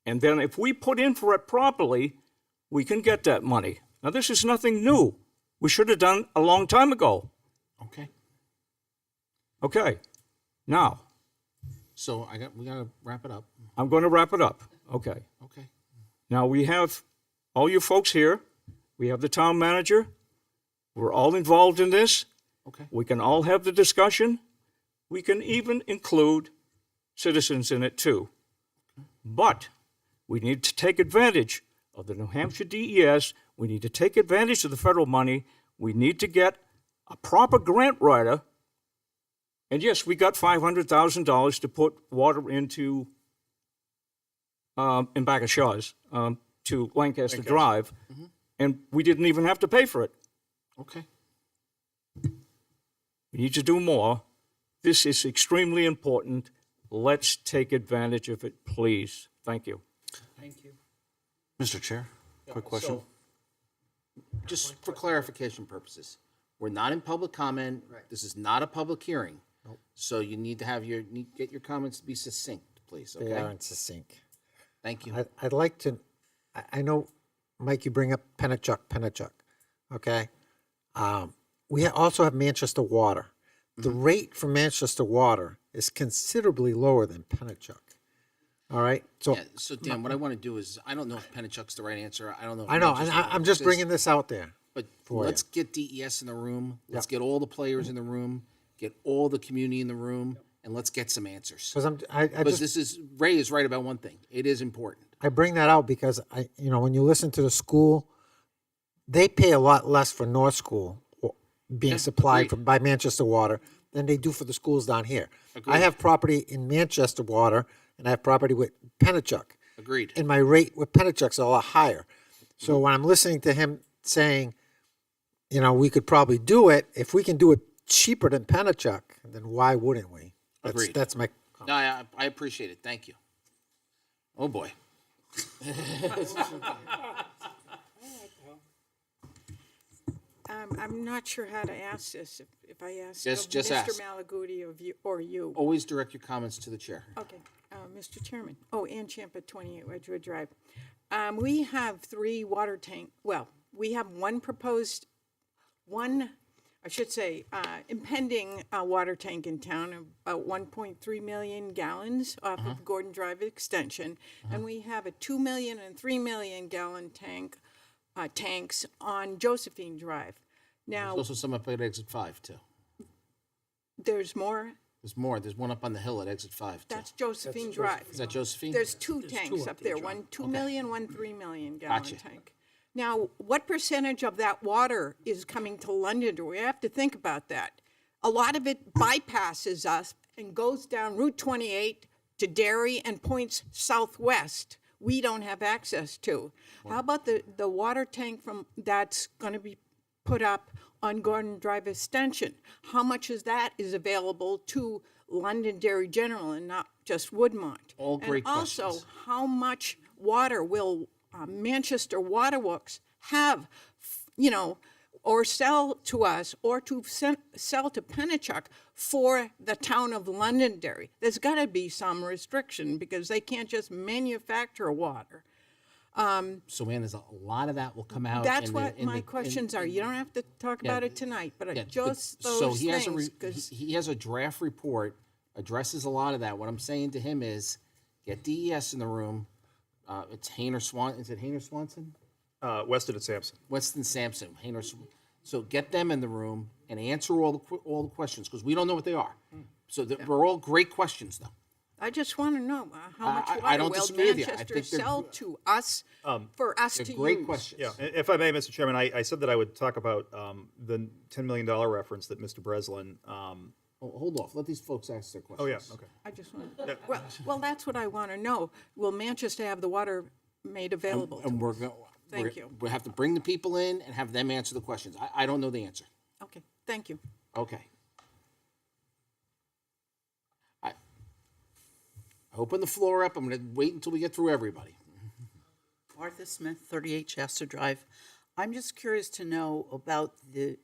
and then if we put in for it properly, we can get that money. Now, this is nothing new. We should have done a long time ago. Okay. Okay. Now, So we gotta wrap it up. I'm going to wrap it up. Okay. Okay. Now, we have all you folks here. We have the town manager. We're all involved in this. Okay. We can all have the discussion. We can even include citizens in it too. But we need to take advantage of the New Hampshire DES. We need to take advantage of the federal money. We need to get a proper grant writer. And yes, we got $500,000 to put water into, in back of Shaw's, to Lancaster Drive. And we didn't even have to pay for it. Okay. We need to do more. This is extremely important. Let's take advantage of it, please. Thank you. Thank you. Mr. Chair, quick question. Just for clarification purposes, we're not in public comment. This is not a public hearing. So you need to have get your comments to be succinct, please, okay? They aren't succinct. Thank you. I'd like to, I know, Mike, you bring up Pennachuck, okay? We also have Manchester Water. The rate for Manchester Water is considerably lower than Pennachuck. All right, so So Dan, what I want to do is, I don't know if Pennachuck's the right answer. I don't know. If I know, and Manchester I'm just is. bringing this out there. But for let's you. get DES in the room. Let's Yeah. get all the players in the room. Get all the community in the room, and let's get some answers. Because I Because just Ray is right about one thing. It is important. I bring that out because when you listen to the school they pay a lot less for North School being Yeah, supplied agreed. by Manchester Water than they do for the schools down here. I Agreed. have property in Manchester Water, and I have property with Pennachuck. Agreed. And my rate with Pennachuck's a lot higher. So when I'm listening to him saying, you know, we could probably do it, if we can do it cheaper than Pennachuck, then why wouldn't we? Agreed. That's my No, I appreciate it. Thank you. Oh, boy. I'm not sure how to ask this, if I ask Just of Mr. ask. Malaguti or you. Always direct your comments to the chair. Okay, Mr. Chairman. Oh, Ann Champa, 28 Wedgewood Drive. We have 3 water tank, well, we have one proposed, impending water tank in town, of about 1.3 million gallons off of Gordon Drive Extension. And we have a 2 million and 3 million gallon tanks on Josephine Drive. There's Now, also some up at exit 5, too. there's more. There's more. There's one up on the hill at exit 5, too. That's Josephine Drive. Is that Josephine? There's 2 tanks up there, one 2 million, one 3 million gallon Gotcha. tank. Now, what percentage of that water is coming to London? We have to think about that. A lot of it bypasses us and goes down Route 28 to Derry and points southwest. We don't have access to. How about the water tank that's going to be put up on Gordon Drive Extension? How much is that is available to Londonderry General and not just Woodmont? All great And also, questions. how much water will Manchester Waterworks have, or sell to us, or to sell to Pennachuck for the town of Londonderry? There's got to be some restriction because they can't just manufacture water. So, Ann, there's a lot of that will come out. That's in what the, my questions are. You don't have to talk about it tonight, but just those so he things. has he has a draft report, addresses a lot of that. What I'm saying to him is, get DES in the room. It's Hayner Swan. Is it Hayner Swanson? Weston and Sampson. Weston Sampson. Hayner. So get them in the room and answer all the questions because we don't know what they are. So they're all great questions, though. I just want to know how much I water don't will disagree with you. I Manchester think they're sell to us for us to great use. questions. Yeah, and if I may, Mr. Chairman, I said that I would talk about the $10 million reference that Mr. Breslin. Hold off. Let these folks ask their questions. Oh, yeah, okay. I just want, well, that's what I want to know. Will Manchester have the water made available And to we're us? going. Thank you. We have to bring the people in and have them answer the questions. I don't know the answer. Okay, thank you. Okay. I open the floor up. I'm going to wait until we get through everybody. Martha Smith, 38 Shasta Drive. I'm just curious to know about the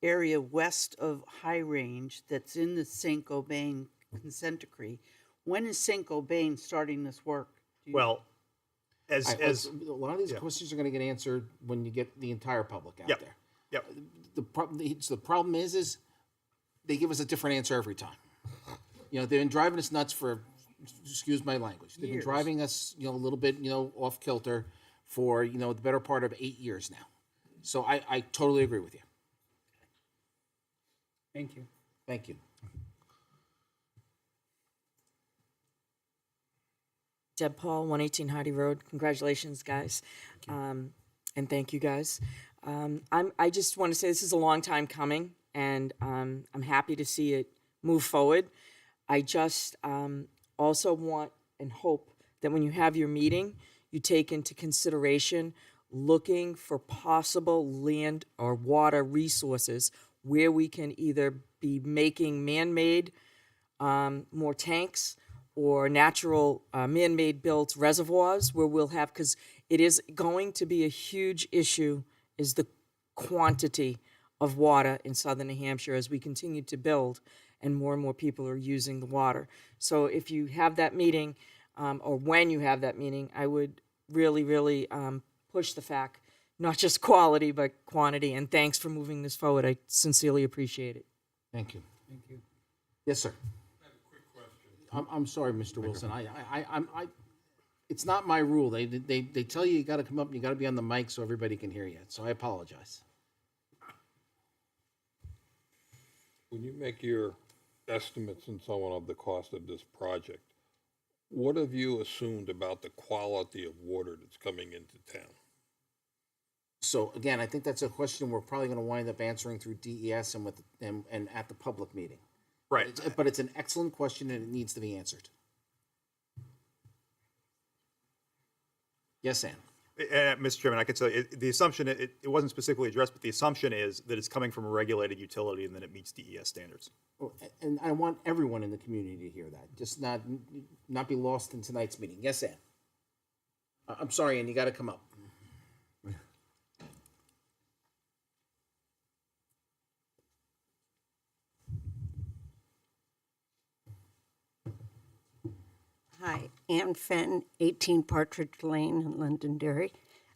area west of High Range that's in the St. Gobain consent decree. When is St. Gobain starting this work? Do you- Well, as a lot of these questions are going to get answered when you get the entire public out there. Yep. The problem is they give us a different answer every time. They've been driving us nuts for, excuse my language, they've been Years. driving us, a little bit, off kilter for, the better part of 8 years now. So I totally agree with you. Thank you. Thank you. Deb Paul, 118 Hardy Road. Congratulations, guys. And thank you, guys. I just want to say this is a long time coming, and I'm happy to see it move forward. I just also want and hope that when you have your meeting, you take into consideration looking for possible land or water resources where we can either be making man-made more tanks or natural man-made built reservoirs where we'll have, because it is going to be a huge issue, is the quantity of water in southern New Hampshire as we continue to build and more people are using the water. So if you have that meeting, or when you have that meeting, I would really push the fact, not just quality, but quantity. And thanks for moving this forward. I sincerely appreciate it. Thank you. Thank you. Yes, sir. I'm sorry, Mr. Wilson. It's not my rule. They tell you got to come up and you got to be on the mic so everybody can hear you. So I apologize. When you make your estimates and so on of the cost of this project, what have you assumed about the quality of water that's coming into town? So again, I think that's a question we're probably gonna wind up answering through DES and with, and at the public meeting. Right. But it's an excellent question and it needs to be answered. Yes, Ann? Mr. Chairman, I can tell you, the assumption, it wasn't specifically addressed, but the assumption is that it's coming from a regulated utility and that it meets DES standards. Oh, and I want everyone in the community to hear that, just not be lost in tonight's meeting. Yes, Ann? I'm sorry, Ann, you gotta come up. Hi, Ann Fenn, 18 Partridge Lane in Londonderry.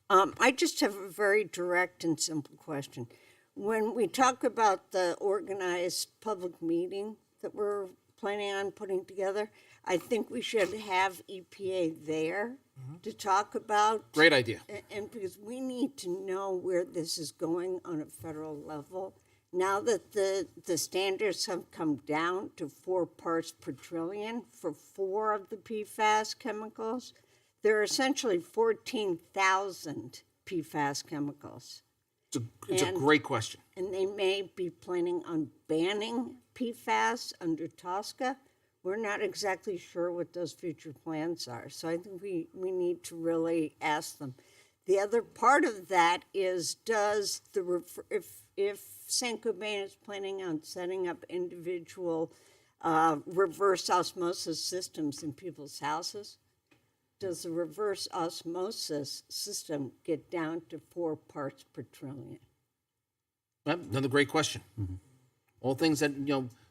I just have a very direct and simple question. When we talk about the organized public meeting that we're planning on putting together, I think we should have EPA there to talk about. Great idea. And because we need to know where this is going on a federal level. Now that the standards have come down to 4 parts per trillion for 4 of the PFAS chemicals, there are essentially 14,000 PFAS chemicals. It's a great question. And they may be planning on banning PFAS under TSCA. We're not exactly sure what those future plans are. So I think we need to really ask them. The other part of that is, does if Saint-Gobain is planning on setting up individual reverse osmosis systems in people's houses, does the reverse osmosis system get down to 4 parts per trillion? Another great question. All things that,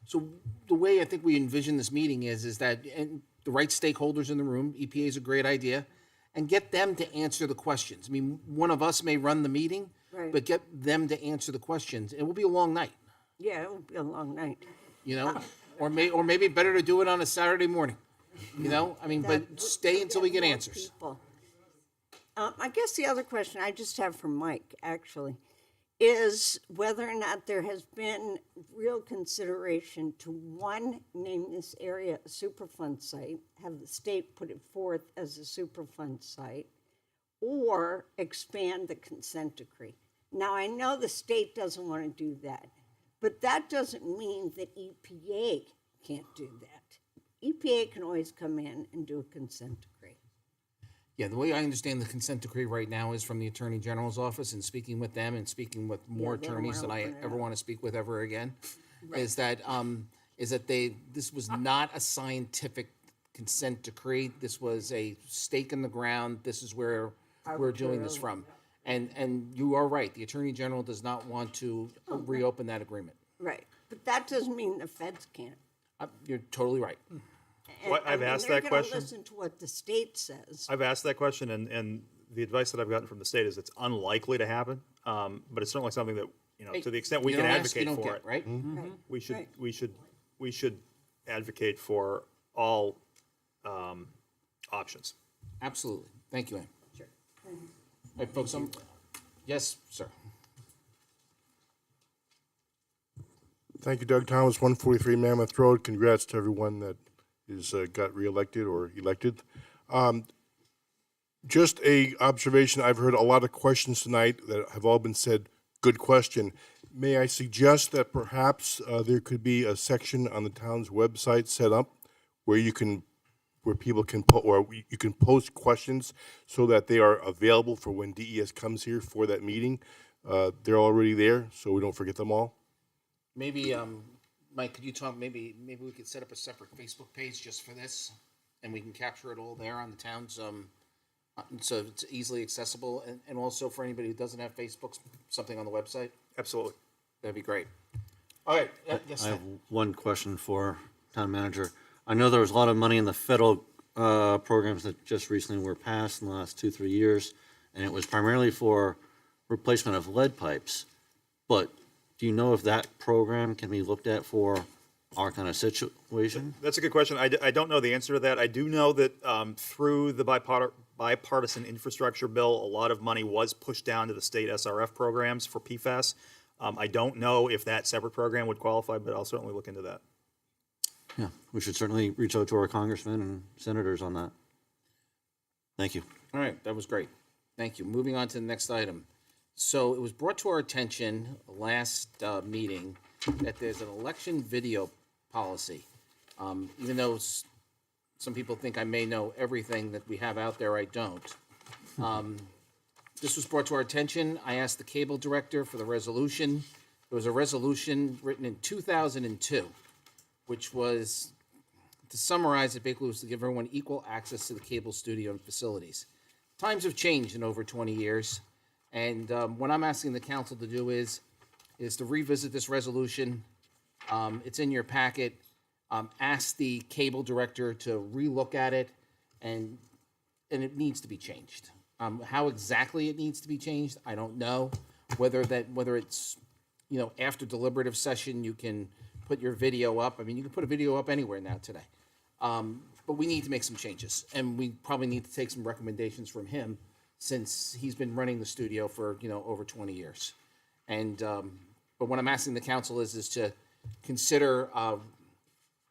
so the way I think we envision this meeting is that and the right stakeholders in the room, EPA is a great idea, and get them to answer the questions. I mean, one of us may run the meeting, Right. but get them to answer the questions. It will be a long night, Yeah, it will be a long night. or maybe better to do it on a Saturday morning, I mean, but stay until we get answers. People. I guess the other question I just have for Mike, actually, is whether or not there has been real consideration to, one, name this area a Superfund site, have the state put it forth as a Superfund site, or expand the consent decree. Now, I know the state doesn't want to do that, but that doesn't mean that EPA can't do that. EPA can always come in and do a consent decree. Yeah, the way I understand the consent decree right now is from the Attorney General's office, and speaking with them and speaking with more they don't attorneys than wanna I open it ever up. want to speak with ever again, is that this was not a scientific consent decree. This was a stake in the ground. This is where we're doing this from. And you are right, the Attorney General does not want to reopen that agreement. Right, but that doesn't mean the feds can't. You're totally right. I've asked they're that gonna question. listen to what the state says. I've asked that question, and the advice that I've gotten from the state is it's unlikely to happen, but it's certainly something that, to the extent we You can don't ask, you advocate don't for get, it. right? We should advocate for all options. Absolutely. Thank you, Ann. Sure. All right, folks, yes, sir. Thank you, Doug Thomas, 143 Mammoth Road. Congrats to everyone that is got reelected or elected. Just a observation, I've heard a lot of questions tonight that have all been said, good question. May I suggest that perhaps there could be a section on the town's website set up where people can you can post questions so that they are available for when DES comes here for that meeting. They're already there, so we don't forget them all. Maybe, Mike, could you talk, maybe we could set up a separate Facebook page just for this, and we can capture it all there on the town's, so it's easily accessible, and also for anybody who doesn't have Facebook, something on the website? Absolutely. That'd be great. All right, yes, I have one question for town manager. I know there was a lot of money in the federal programs that just recently were passed in the last 2-3 years, and it was primarily for replacement of lead pipes. But do you know if that program can be looked at for our kind of situation? That's a good question. I don't know the answer to that. I do know that through the bipartisan infrastructure bill, a lot of money was pushed down to the state SRF programs for PFAS. I don't know if that separate program would qualify, but I'll certainly look into that. Yeah, we should certainly reach out to our congressmen and senators on that. Thank you. All right, that was great. Thank you. Moving on to the next item. So it was brought to our attention last meeting that there's an election video policy. Even though some people think I may know everything that we have out there, I don't. This was brought to our attention. I asked the cable director for the resolution. There was a resolution written in 2002, which was, to summarize it, basically was to give everyone equal access to the cable studio and facilities. Times have changed in over 20 years, and what I'm asking the council to do is to revisit this resolution. It's in your packet. Ask the cable director to relook at it, and it needs to be changed. How exactly it needs to be changed, I don't know. Whether it's, after deliberative session, you can put your video up. I mean, you can put a video up anywhere now today. But we need to make some changes, and we probably need to take some recommendations from him, since he's been running the studio for, over 20 years. And, but what I'm asking the council is to consider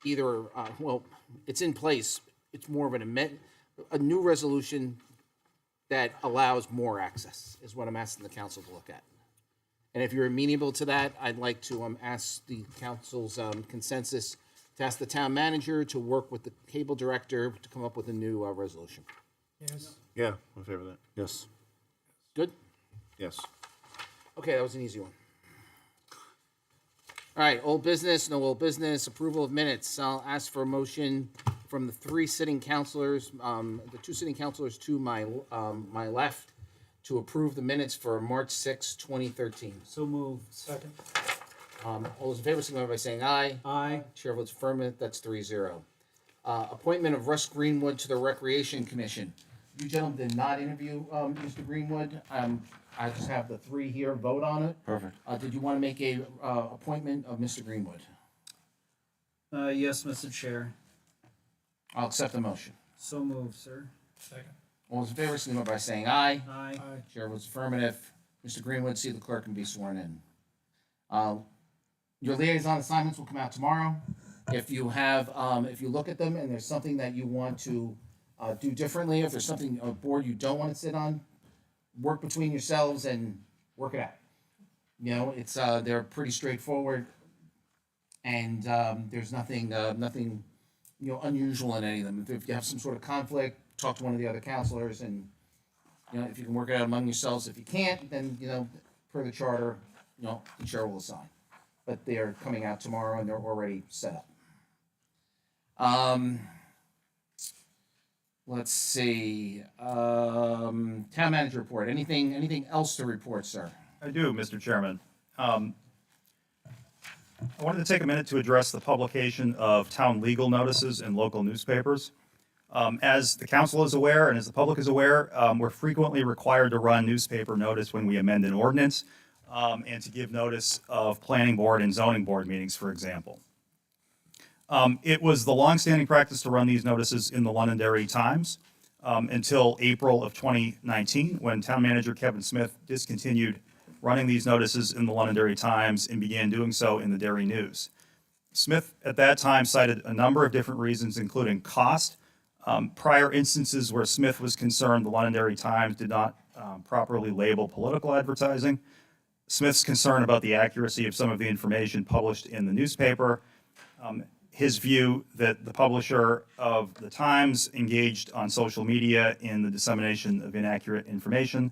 either, it's in place. It's more of a new resolution that allows more access is what I'm asking the council to look at. And if you're amenable to that, I'd like to ask the council's consensus to ask the town manager to work with the cable director to come up with a new resolution. Yes. Yeah, I'm in favor of that. Yes. Good? Yes. Okay, that was an easy one. All right, old business, no old business, approval of minutes. I'll ask for a motion from the three sitting councilors, the two sitting councilors to my left, to approve the minutes for March 6, 2013. So moved. Second. All those in favor, signify by saying aye. Aye. Chair votes affirmative, that's 3-0. Appointment of Russ Greenwood to the Recreation Commission. You gentlemen did not interview Mr. Greenwood. I just have the three here vote on it. Perfect. Did you want to make a appointment of Mr. Greenwood? Yes, Mr. Chair. I'll accept the motion. So moved, sir. Second. All those in favor, signify by saying aye. Aye. Chair votes affirmative. Mr. Greenwood, see the clerk and be sworn in. Your liaison assignments will come out tomorrow. If you have, if you look at them and there's something that you want to do differently, if there's something, a board you don't want to sit on, work between yourselves and work it out. It's they're pretty straightforward, and there's nothing unusual in any of them. If you have some sort of conflict, talk to one of the other counselors, and if you can work it out among yourselves. If you can't, then per the charter, the chair will assign. But they are coming out tomorrow, and they're already set up. Let's see. Town manager report. Anything else to report, sir? I do, Mr. Chairman. I wanted to take a minute to address the publication of town legal notices in local newspapers. As the council is aware and as the public is aware, we're frequently required to run newspaper notice when we amend an ordinance and to give notice of planning board and zoning board meetings, for example. It was the longstanding practice to run these notices in the Londonderry Times until April of 2019, when town manager Kevin Smith discontinued running these notices in the Londonderry Times and began doing so in the Derry News. Smith at that time cited a number of different reasons, including cost. Prior instances where Smith was concerned the Londonderry Times did not properly label political advertising. Smith's concern about the accuracy of some of the information published in the newspaper. His view that the publisher of the Times engaged on social media in the dissemination of inaccurate information,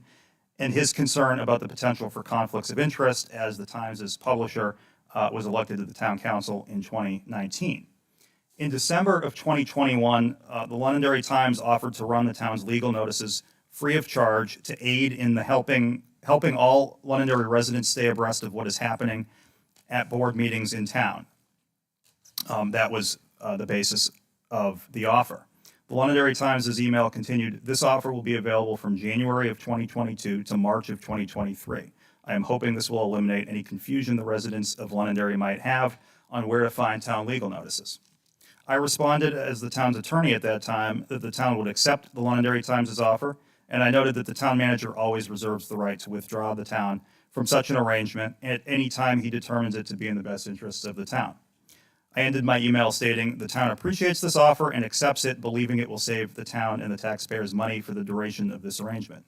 and his concern about the potential for conflicts of interest as the Times' publisher was elected to the town council in 2019. In December of 2021, the Londonderry Times offered to run the town's legal notices free of charge to aid in the helping all Londonderry residents stay abreast of what is happening at board meetings in town. That was the basis of the offer. The Londonderry Times' email continued, "This offer will be available from January of 2022 to March of 2023. I am hoping this will eliminate any confusion the residents of Londonderry might have on where to find town legal notices." I responded as the town's attorney at that time that the town would accept the Londonderry Times' offer, and I noted that the town manager always reserves the right to withdraw the town from such an arrangement at any time he determines it to be in the best interests of the town. I ended my email stating, "The town appreciates this offer and accepts it, believing it will save the town and the taxpayers money for the duration of this arrangement."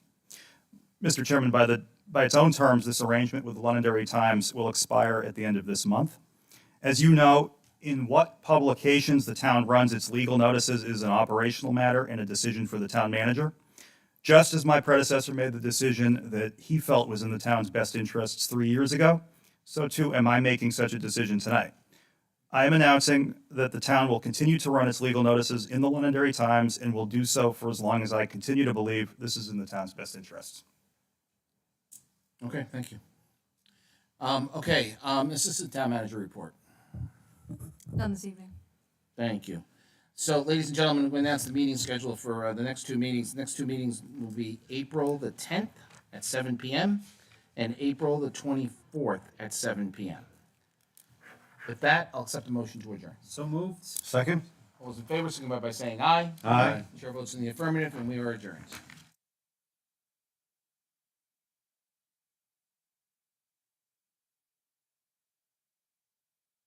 Mr. Chairman, by the By its own terms, this arrangement with the Londonderry Times will expire at the end of this month. As you know, in what publications the town runs its legal notices is an operational matter and a decision for the town manager. Just as my predecessor made the decision that he felt was in the town's best interests 3 years ago, so too am I making such a decision tonight. I am announcing that the town will continue to run its legal notices in the Londonderry Times and will do so for as long as I continue to believe this is in the town's best interests. Okay, thank you. Assistant Town Manager report. None this evening. Thank you. So, ladies and gentlemen, we announced the meeting schedule for the next two meetings. The next two meetings will be April the 10th at 7 p.m. and April the 24th at 7 p.m. With that, I'll accept a motion to adjourn. So moved. Second? All those in favor, signify by saying aye. Aye. Chair votes in the affirmative, and we are adjourned.